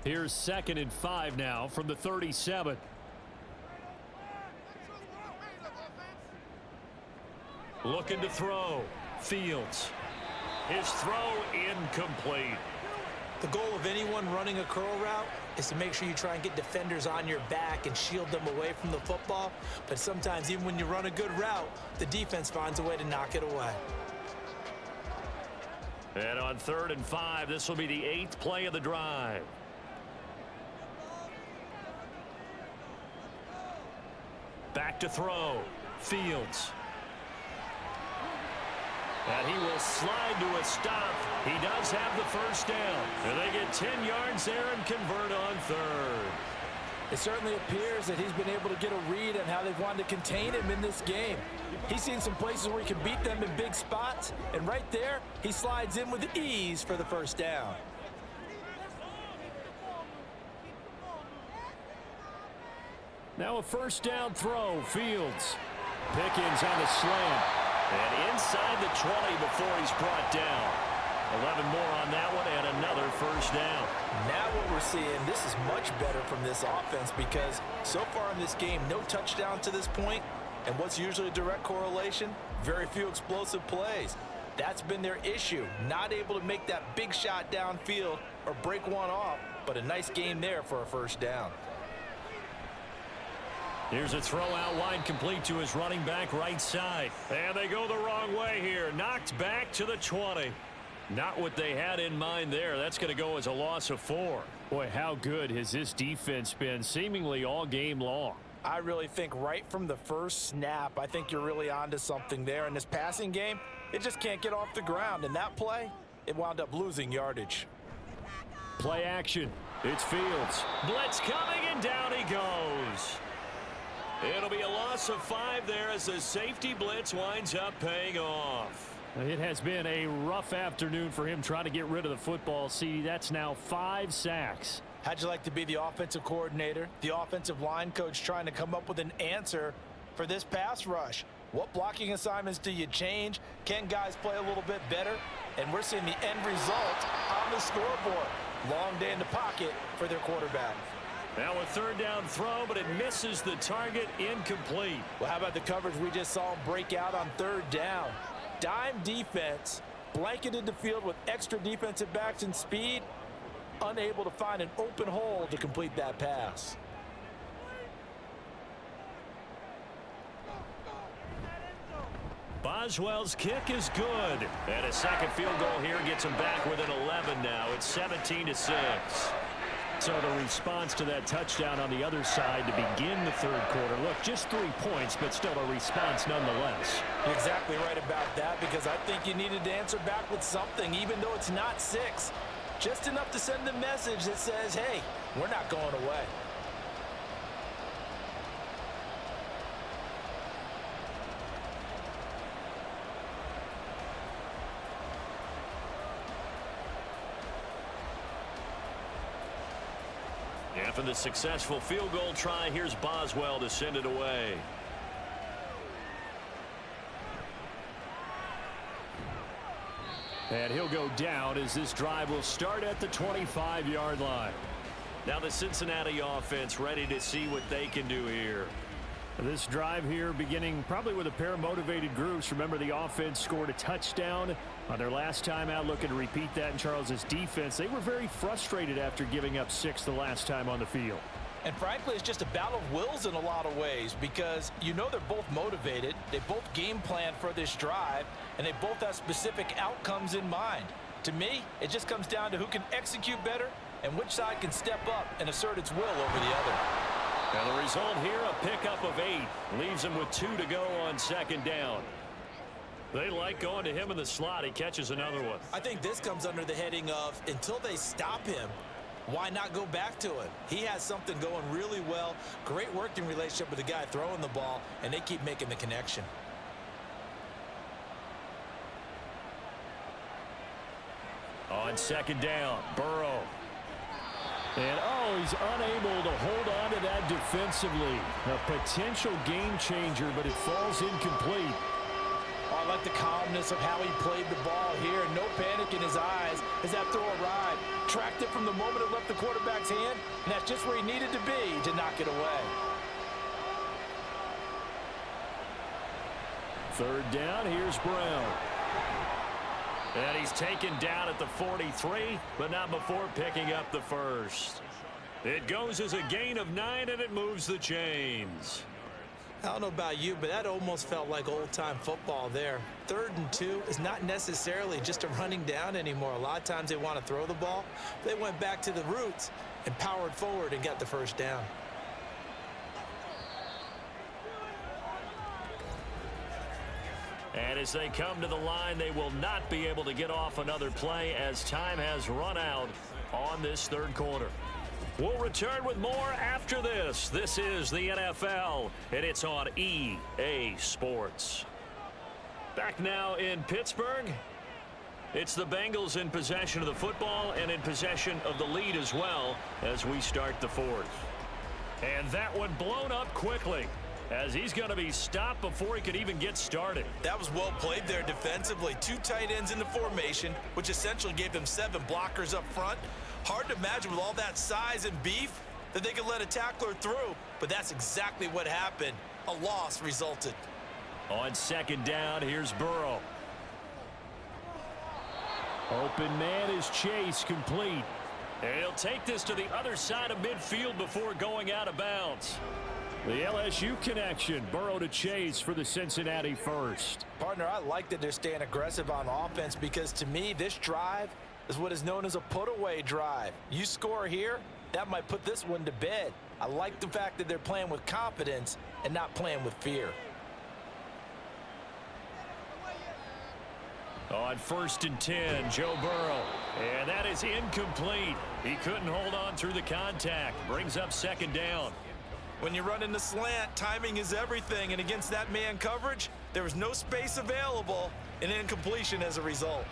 [SPEAKER 2] Here's 2nd and 5 now from the 37.
[SPEAKER 4] Looking to throw. Fields. His throw incomplete.
[SPEAKER 3] The goal of anyone running a curl route is to make sure you try and get defenders on your back and shield them away from the football. But sometimes even when you run a good route, the defense finds a way to knock it away.
[SPEAKER 4] And on 3rd and 5, this will be the 8th play of the drive. Back to throw. Fields. And he will slide to a stop. He does have the first down. And they get 10 yards there and convert on 3rd.
[SPEAKER 3] It certainly appears that he's been able to get a read on how they've wanted to contain him in this game. He's seen some places where he can beat them in big spots. And right there, he slides in with ease for the first down.
[SPEAKER 2] Now a first down throw. Fields. Pickens on the slant.
[SPEAKER 4] And inside the 20 before he's brought down. 11 more on that one and another first down.
[SPEAKER 3] Now what we're seeing, this is much better from this offense because so far in this game, no touchdown to this point. And what's usually a direct correlation? Very few explosive plays. That's been their issue. Not able to make that big shot downfield or break one off, but a nice game there for a first down.
[SPEAKER 4] Here's a throw out wide, complete to his running back right side. And they go the wrong way here. Knocked back to the 20. Not what they had in mind there. That's going to go as a loss of 4.
[SPEAKER 2] Boy, how good has this defense been seemingly all game long?
[SPEAKER 3] I really think right from the first snap, I think you're really onto something there. In this passing game, it just can't get off the ground. And that play, it wound up losing yardage.
[SPEAKER 2] Play action. It's Fields.
[SPEAKER 4] Blitz coming, and down he goes. It'll be a loss of 5 there as the safety blitz winds up paying off.
[SPEAKER 2] It has been a rough afternoon for him trying to get rid of the football. See, that's now 5 sacks.
[SPEAKER 3] How'd you like to be the offensive coordinator, the offensive line coach trying to come up with an answer for this pass rush? What blocking assignments do you change? Can guys play a little bit better? And we're seeing the end result on the scoreboard. Long day in the pocket for their quarterback.
[SPEAKER 4] Now a third down throw, but it misses the target, incomplete.
[SPEAKER 3] Well, how about the coverage we just saw him break out on third down? Dime defense, blanketed the field with extra defensive backs and speed, unable to find an open hole to complete that pass.
[SPEAKER 4] Boswell's kick is good. And a second field goal here gets him back within 11 now. It's 17-6.
[SPEAKER 2] So the response to that touchdown on the other side to begin the third quarter. Look, just 3 points, but still a response nonetheless.
[SPEAKER 3] You're exactly right about that because I think you needed to answer back with something, even though it's not 6. Just enough to send a message that says, hey, we're not going away.
[SPEAKER 4] After the successful field goal try, here's Boswell to send it away.
[SPEAKER 2] And he'll go down as this drive will start at the 25-yard line.
[SPEAKER 4] Now the Cincinnati offense ready to see what they can do here.
[SPEAKER 2] This drive here beginning probably with a pair of motivated groups. Remember, the offense scored a touchdown on their last time out, looking to repeat that in Charles's defense. They were very frustrated after giving up 6 the last time on the field.
[SPEAKER 3] And frankly, it's just a battle of wills in a lot of ways because you know they're both motivated, they both game plan for this drive, and they both have specific outcomes in mind. To me, it just comes down to who can execute better and which side can step up and assert its will over the other.
[SPEAKER 2] And the result here, a pickup of 8. Leaves him with 2 to go on second down. They like going to him in the slot. He catches another one.
[SPEAKER 3] I think this comes under the heading of until they stop him, why not go back to him? He has something going really well. Great working relationship with the guy throwing the ball, and they keep making the connection.
[SPEAKER 2] On second down, Burrow. And, he's unable to hold on to that defensively. A potential game changer, but it falls incomplete.
[SPEAKER 3] I like the calmness of how he played the ball here. No panic in his eyes as that throw arrived. Tracked it from the moment it left the quarterback's hand, and that's just where he needed to be to knock it away.
[SPEAKER 2] Third down, here's Brown. And he's taken down at the 43, but not before picking up the first. It goes as a gain of 9, and it moves the chains.
[SPEAKER 3] I don't know about you, but that almost felt like old-time football there. 3rd and 2 is not necessarily just a running down anymore. A lot of times they want to throw the ball. They went back to the roots and powered forward and got the first down.
[SPEAKER 2] And as they come to the line, they will not be able to get off another play as time has run out on this third quarter. We'll return with more after this. This is the NFL, and it's on EA Sports. Back now in Pittsburgh. It's the Bengals in possession of the football and in possession of the lead as well as we start the fourth. And that one blown up quickly as he's going to be stopped before he could even get started.
[SPEAKER 3] That was well played there defensively. 2 tight ends in the formation, which essentially gave them 7 blockers up front. Hard to imagine with all that size and beef that they could let a tackler through, but that's exactly what happened. A loss resulted.
[SPEAKER 2] On second down, here's Burrow. Open man is Chase, complete. And he'll take this to the other side of midfield before going out of bounds. The LSU connection, Burrow to Chase for the Cincinnati first.
[SPEAKER 3] Partner, I like that they're staying aggressive on offense because to me, this drive is what is known as a put-away drive. You score here, that might put this one to bed. I like the fact that they're playing with confidence and not playing with fear.
[SPEAKER 2] On 1st and 10, Joe Burrow. And that is incomplete. He couldn't hold on through the contact. Brings up second down.
[SPEAKER 3] When you run in the slant, timing is everything. And against that man coverage, there was no space available and incompletion as a result.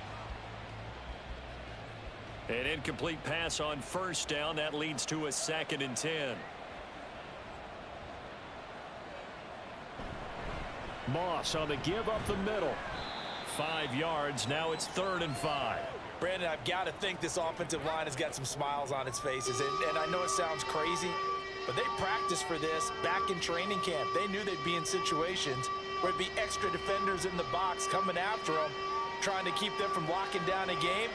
[SPEAKER 2] An incomplete pass on 1st down. That leads to a 2nd and 10. Moss on the give up the middle. 5 yards. Now it's 3rd and 5.
[SPEAKER 3] Brandon, I've got to think this offensive line has got some smiles on its faces. And I know it sounds crazy, but they practiced for this back in training camp. They knew they'd be in situations where it'd be extra defenders in the box coming after them, trying to keep them from locking down a game.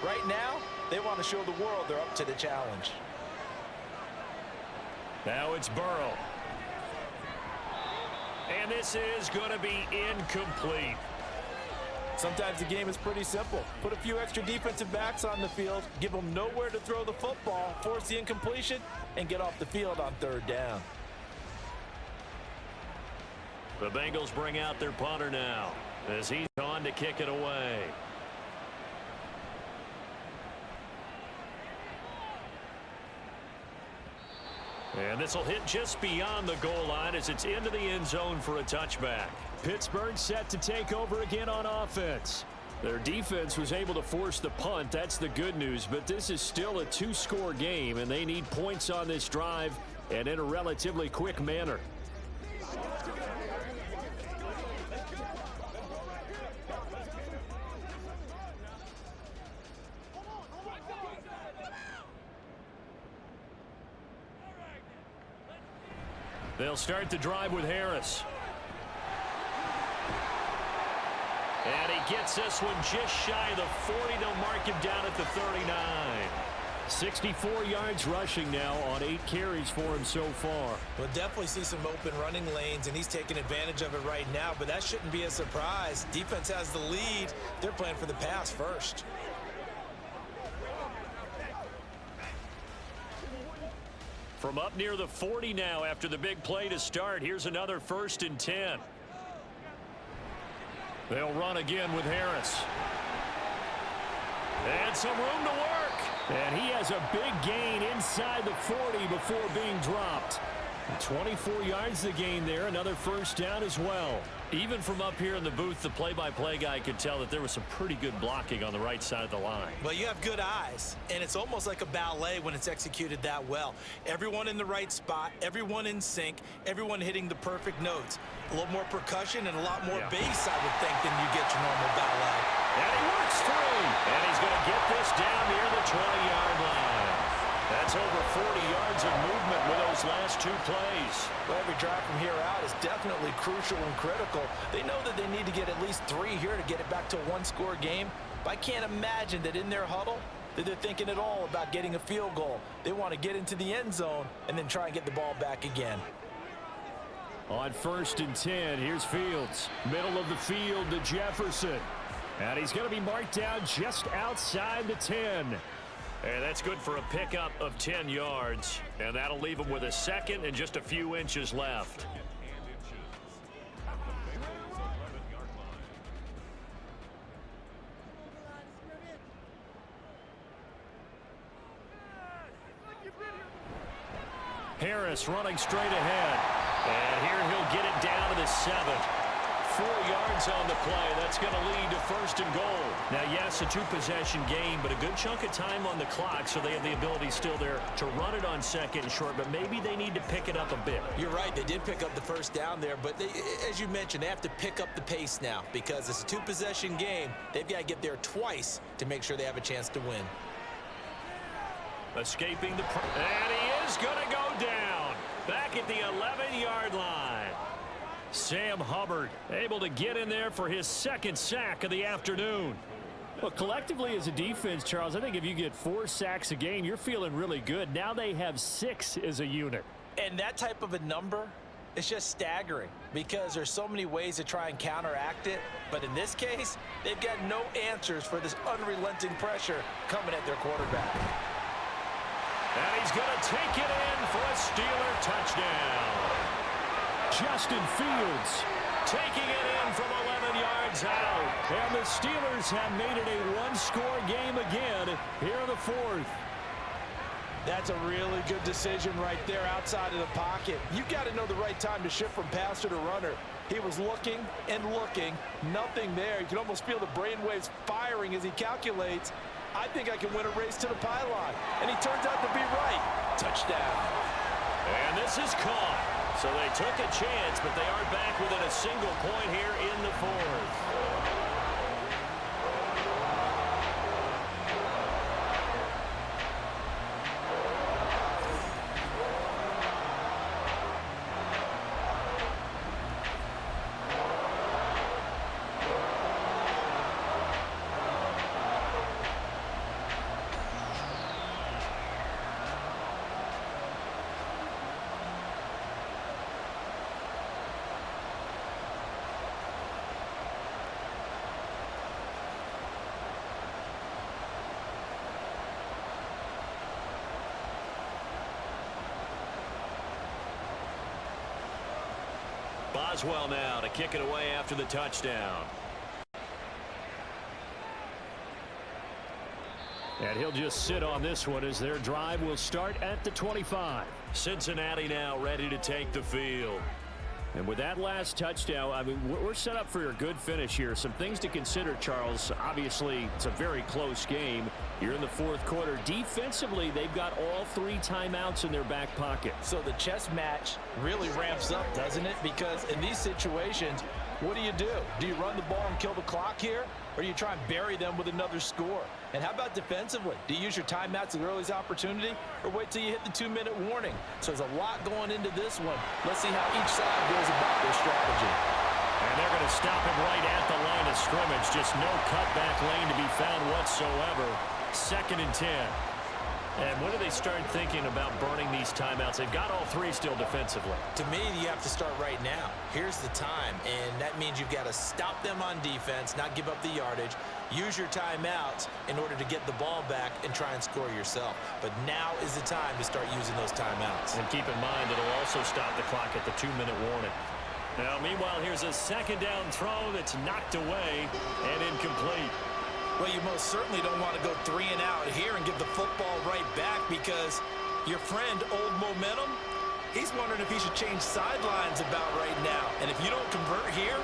[SPEAKER 3] Right now, they want to show the world they're up to the challenge.
[SPEAKER 2] Now it's Burrow. And this is going to be incomplete.
[SPEAKER 3] Sometimes the game is pretty simple. Put a few extra defensive backs on the field, give them nowhere to throw the football, force the incompletion, and get off the field on 3rd down.
[SPEAKER 2] The Bengals bring out their punter now as he's on to kick it away. And this will hit just beyond the goal line as it's into the end zone for a touchback. Pittsburgh set to take over again on offense. Their defense was able to force the punt. That's the good news, but this is still a 2-score game, and they need points on this drive and in a relatively quick manner. They'll start the drive with Harris. And he gets this one just shy of the 40. They'll mark him down at the 39. 64 yards rushing now on 8 carries for him so far.
[SPEAKER 3] We'll definitely see some open running lanes, and he's taking advantage of it right now, but that shouldn't be a surprise. Defense has the lead. They're playing for the pass first.
[SPEAKER 4] From up near the 40 now after the big play to start. Here's another 1st and 10. They'll run again with Harris. And some room to work.
[SPEAKER 2] And he has a big gain inside the 40 before being dropped. 24 yards to gain there. Another 1st down as well.
[SPEAKER 4] Even from up here in the booth, the play-by-play guy could tell that there was some pretty good blocking on the right side of the line.
[SPEAKER 3] Well, you have good eyes, and it's almost like a ballet when it's executed that well. Everyone in the right spot, everyone in sync, everyone hitting the perfect notes. A little more percussion and a lot more bass, I would think, than you get your normal ballet.
[SPEAKER 4] And he works through, and he's going to get this down near the 20-yard line. That's over 40 yards of movement with those last 2 plays.
[SPEAKER 3] Well, every drive from here out is definitely crucial and critical. They know that they need to get at least 3 here to get it back to a 1-score game. But I can't imagine that in their huddle that they're thinking at all about getting a field goal. They want to get into the end zone and then try and get the ball back again.
[SPEAKER 2] On 1st and 10, here's Fields. Middle of the field to Jefferson. And he's going to be marked down just outside the 10.
[SPEAKER 4] And that's good for a pickup of 10 yards. And that'll leave him with a 2nd and just a few inches left.
[SPEAKER 2] Harris running straight ahead.
[SPEAKER 4] And here he'll get it down to the 7. 4 yards on the play. That's going to lead to 1st and goal. Now, yes, a 2-possession game, but a good chunk of time on the clock, so they have the ability still there to run it on 2nd and short, but maybe they need to pick it up a bit.
[SPEAKER 3] You're right. They did pick up the 1st down there, but they, as you mentioned, they have to pick up the pace now because it's a 2-possession game. They've got to get there twice to make sure they have a chance to win.
[SPEAKER 4] Escaping the... And he is going to go down. Back at the 11-yard line.
[SPEAKER 2] Sam Hubbard able to get in there for his 2nd sack of the afternoon. Well, collectively as a defense, Charles, I think if you get 4 sacks a game, you're feeling really good. Now they have 6 as a unit.
[SPEAKER 3] And that type of a number is just staggering because there's so many ways to try and counteract it. But in this case, they've got no answers for this unrelenting pressure coming at their quarterback.
[SPEAKER 4] And he's going to take it in for a Steeler touchdown.
[SPEAKER 2] Justin Fields
[SPEAKER 4] taking it in from 11 yards out.
[SPEAKER 2] And the Steelers have made it a 1-score game again here in the 4th.
[SPEAKER 3] That's a really good decision right there outside of the pocket. You got to know the right time to shift from passer to runner. He was looking and looking, nothing there. You can almost feel the brainwaves firing as he calculates. I think I can win a race to the pylon. And he turns out to be right. Touchdown.
[SPEAKER 4] And this is caught. So they took a chance, but they are back within a single point here in the 4th. Boswell now to kick it away after the touchdown.
[SPEAKER 2] And he'll just sit on this one as their drive will start at the 25.
[SPEAKER 4] Cincinnati now ready to take the field.
[SPEAKER 2] And with that last touchdown, I mean, we're set up for a good finish here. Some things to consider, Charles. Obviously, it's a very close game. You're in the 4th quarter. Defensively, they've got all 3 timeouts in their back pocket.
[SPEAKER 3] So the chess match really ramps up, doesn't it? Because in these situations, what do? Do you run the ball and kill the clock here? Or do you try and bury them with another score? And how about defensively? Do you use your timeouts at the earliest opportunity or wait till you hit the 2-minute warning? So there's a lot going into this one. Let's see how each side goes about their strategy.
[SPEAKER 2] And they're going to stop him right at the line of scrimmage. Just no cutback lane to be found whatsoever. 2nd and 10.
[SPEAKER 4] And when do they start thinking about burning these timeouts? They've got all three still defensively.
[SPEAKER 3] To me, you have to start right now. Here's the time, and that means you've got to stop them on defense, not give up the yardage, use your timeouts in order to get the ball back and try and score yourself. But now is the time to start using those timeouts.
[SPEAKER 4] And keep in mind, it'll also stop the clock at the 2-minute warning. Now, meanwhile, here's a second down throw that's knocked away and incomplete.
[SPEAKER 3] Well, you most certainly don't want to go 3 and out here and give the football right back, because your friend, Old Momentum, he's wondering if he should change sidelines about right now. And if you don't convert here,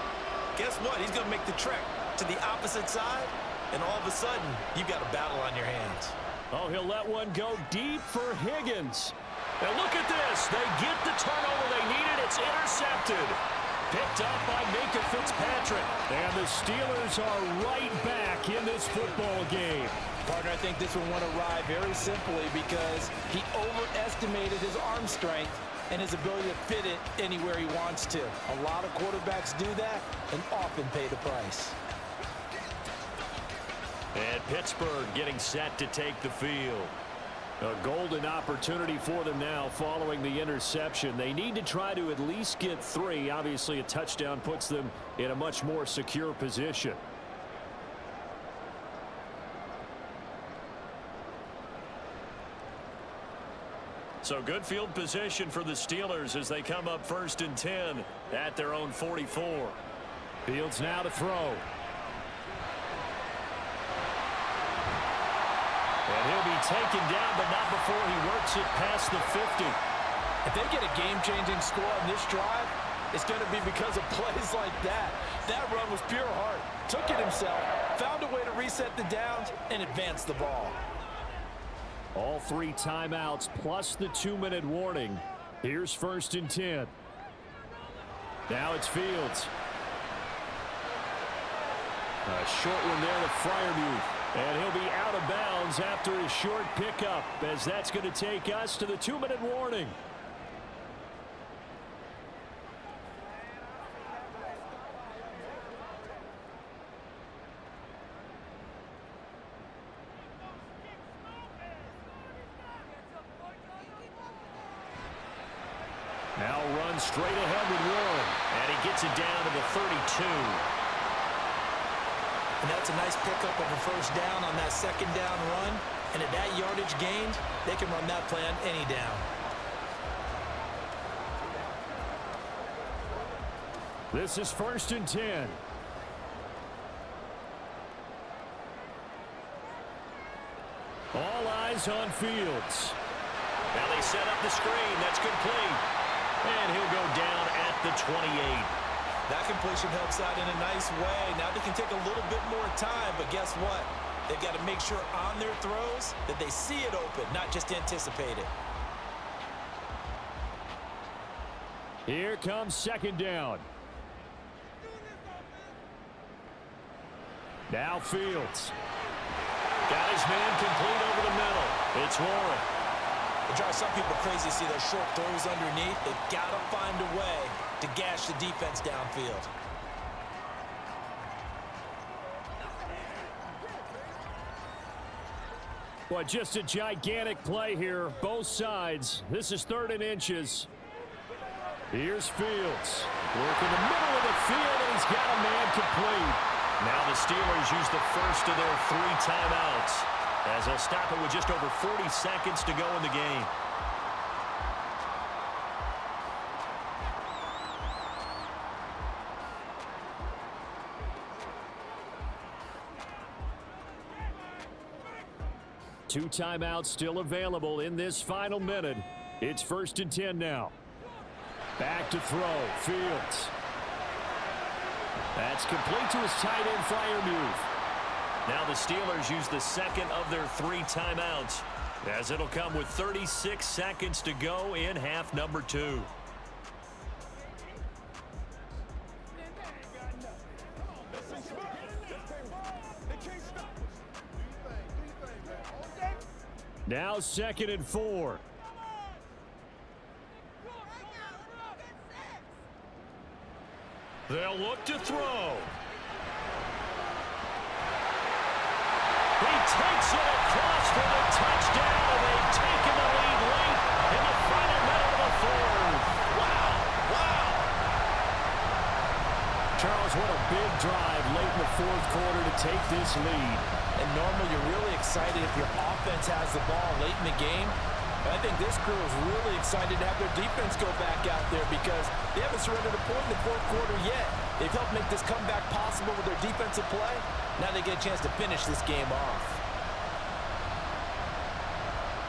[SPEAKER 3] guess what? He's going to make the trek to the opposite side, and all of a sudden, you've got a battle on your hands.
[SPEAKER 2] Oh, he'll let one go deep for Higgins.
[SPEAKER 4] Now look at this. They get the turnover they needed. It's intercepted. Picked up by Minka Fitzpatrick.
[SPEAKER 2] And the Steelers are right back in this football game.
[SPEAKER 3] Partner, I think this one went awry very simply because he overestimated his arm strength and his ability to fit it anywhere he wants to. A lot of quarterbacks do that and often pay the price.
[SPEAKER 4] And Pittsburgh getting set to take the field.
[SPEAKER 2] A golden opportunity for them now following the interception. They need to try to at least get 3. Obviously, a touchdown puts them in a much more secure position.
[SPEAKER 4] So good field position for the Steelers as they come up 1st and 10 at their own 44.
[SPEAKER 2] Fields now to throw.
[SPEAKER 4] And he'll be taken down, but not before he works it past the 50.
[SPEAKER 3] If they get a game-changing score on this drive, it's going to be because of plays like that. That run was pure heart. Took it himself, found a way to reset the downs, and advance the ball.
[SPEAKER 2] All 3 timeouts plus the 2-minute warning. Here's 1st and 10. Now it's Fields. A short one there to Freiermuth. And he'll be out of bounds after his short pickup, as that's going to take us to the 2-minute warning. Now runs straight ahead with Warren.
[SPEAKER 4] And he gets it down to the 32.
[SPEAKER 3] And that's a nice pickup of a 1st down on that 2nd down run. And at that yardage gained, they can run that play on any down.
[SPEAKER 2] This is 1st and 10. All eyes on Fields.
[SPEAKER 4] Now they set up the screen. That's complete. And he'll go down at the 28.
[SPEAKER 3] That completion helps out in a nice way. Now they can take a little bit more time, but guess what? They've got to make sure on their throws that they see it open, not just anticipate it.
[SPEAKER 2] Here comes 2nd down. Now Fields.
[SPEAKER 4] Got his man complete over the middle. It's Warren.
[SPEAKER 3] It drives some people crazy to see those short throws underneath. They've got to find a way to gash the defense downfield.
[SPEAKER 2] Well, just a gigantic play here, both sides. This is 3rd and inches. Here's Fields. Working the middle of the field, and he's got a man complete.
[SPEAKER 4] Now the Steelers use the first of their 3 timeouts, as they'll stop it with just over 40 seconds to go in the game.
[SPEAKER 2] Two timeouts still available in this final minute. It's 1st and 10 now. Back to throw. Fields. That's complete to his tight end, Freiermuth.
[SPEAKER 4] Now the Steelers use the second of their 3 timeouts, as it'll come with 36 seconds to go in half number 2.
[SPEAKER 2] Now 2nd and 4.
[SPEAKER 4] They'll look to throw. He takes it across for the touchdown, and they
[SPEAKER 2] Charles, what a big drive late in the fourth quarter to take this lead.
[SPEAKER 3] And normally you're really excited if your offense has the ball late in the game. But I think this crew is really excited to have their defense go back out there because they haven't surrendered a point in the fourth quarter yet. They've helped make this comeback possible with their defensive play. Now they get a chance to finish this game off.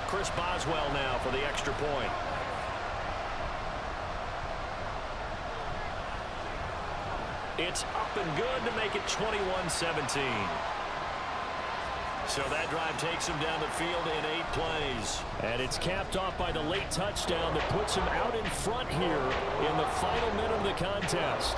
[SPEAKER 4] Chris Boswell now for the extra point. It's up and good to make it 21-17. So that drive takes him down the field in 8 plays.
[SPEAKER 2] And it's capped off by the late touchdown that puts him out in front here in the final minute of the contest.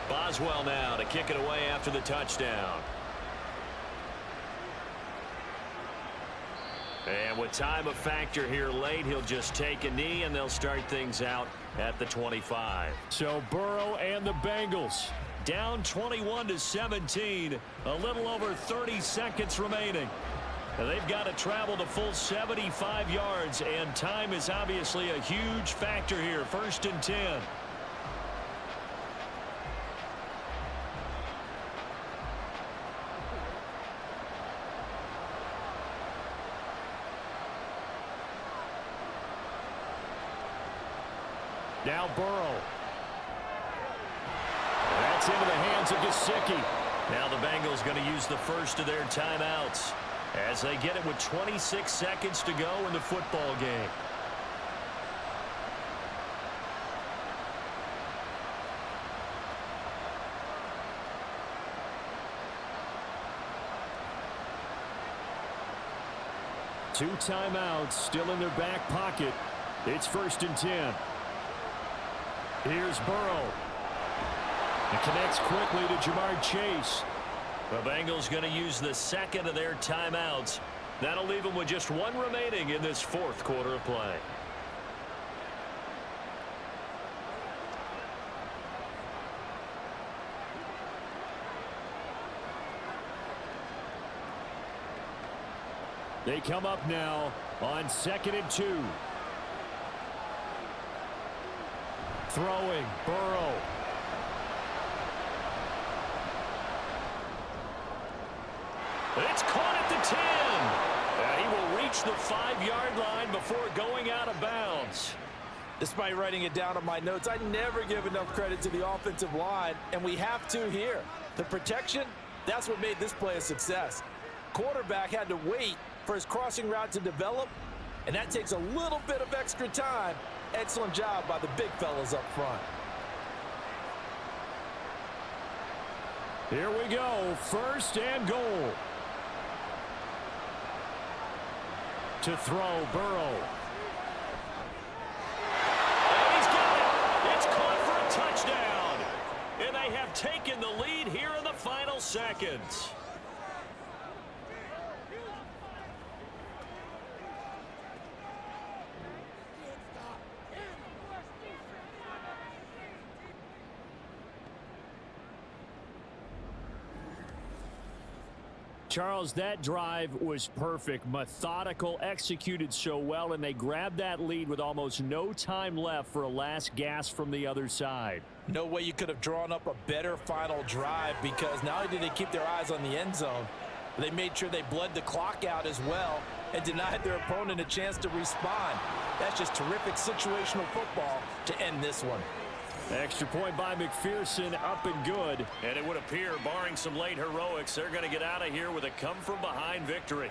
[SPEAKER 4] Boswell now to kick it away after the touchdown. And with time a factor here late, he'll just take a knee and they'll start things out at the 25.
[SPEAKER 2] So Burrow and the Bengals
[SPEAKER 4] down 21-17, a little over 30 seconds remaining. And they've got to travel the full 75 yards, and time is obviously a huge factor here. 1st and 10.
[SPEAKER 2] Now Burrow. That's into the hands of Gesicki.
[SPEAKER 4] Now the Bengals going to use the first of their timeouts as they get it with 26 seconds to go in the football game.
[SPEAKER 2] Two timeouts still in their back pocket. It's 1st and 10. Here's Burrow. It connects quickly to Jamar Chase.
[SPEAKER 4] The Bengals going to use the second of their timeouts. That'll leave them with just one remaining in this fourth quarter of play.
[SPEAKER 2] They come up now on 2nd and 2. Throwing, Burrow.
[SPEAKER 4] It's caught at the 10. He will reach the 5-yard line before going out of bounds.
[SPEAKER 3] Despite writing it down on my notes, I never give enough credit to the offensive line, and we have to here. The protection, that's what made this play a success. Quarterback had to wait for his crossing route to develop, and that takes a little bit of extra time. Excellent job by the big fellas up front.
[SPEAKER 2] Here we go, 1st and goal. To throw, Burrow.
[SPEAKER 4] And he's got it. It's caught for a touchdown. And they have taken the lead here in the final seconds.
[SPEAKER 2] Charles, that drive was perfect, methodical, executed so well, and they grabbed that lead with almost no time left for a last gasp from the other side.
[SPEAKER 3] No way you could have drawn up a better final drive, because not only did they keep their eyes on the end zone, but they made sure they bled the clock out as well and denied their opponent a chance to respond. That's just terrific situational football to end this one.
[SPEAKER 2] Extra point by McPherson, up and good.
[SPEAKER 4] And it would appear, barring some late heroics, they're going to get out of here with a come-from-behind victory.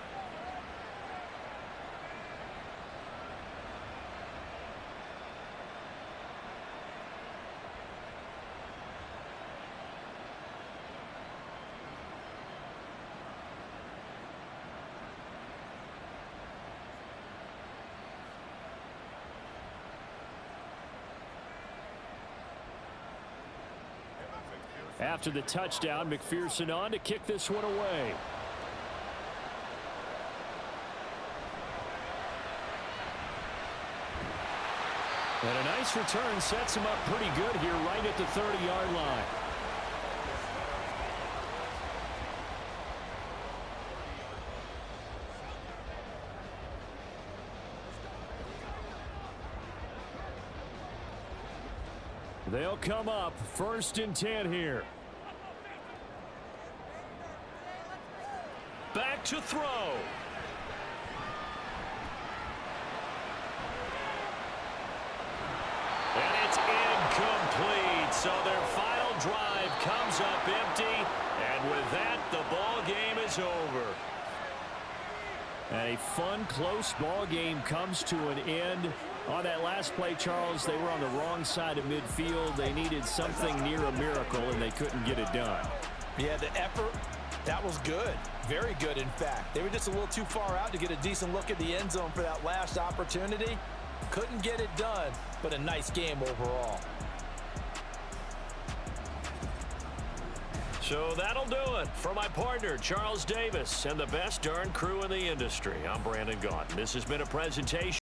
[SPEAKER 2] After the touchdown, McPherson on to kick this one away. And a nice return sets him up pretty good here right at the 30-yard line. They'll come up 1st and 10 here.
[SPEAKER 4] Back to throw. And it's incomplete. So their final drive comes up empty. And with that, the ball game is over.
[SPEAKER 2] And a fun, close ball game comes to an end. On that last play, Charles, they were on the wrong side of midfield. They needed something near a miracle, and they couldn't get it done.
[SPEAKER 3] Yeah, the effort, that was good. Very good, in fact. They were just a little too far out to get a decent look at the end zone for that last opportunity. Couldn't get it done, but a nice game overall.
[SPEAKER 4] So that'll do it. For my partner, Charles Davis, and the best darn crew in the industry, I'm Brandon Gaudin. This has been a presentation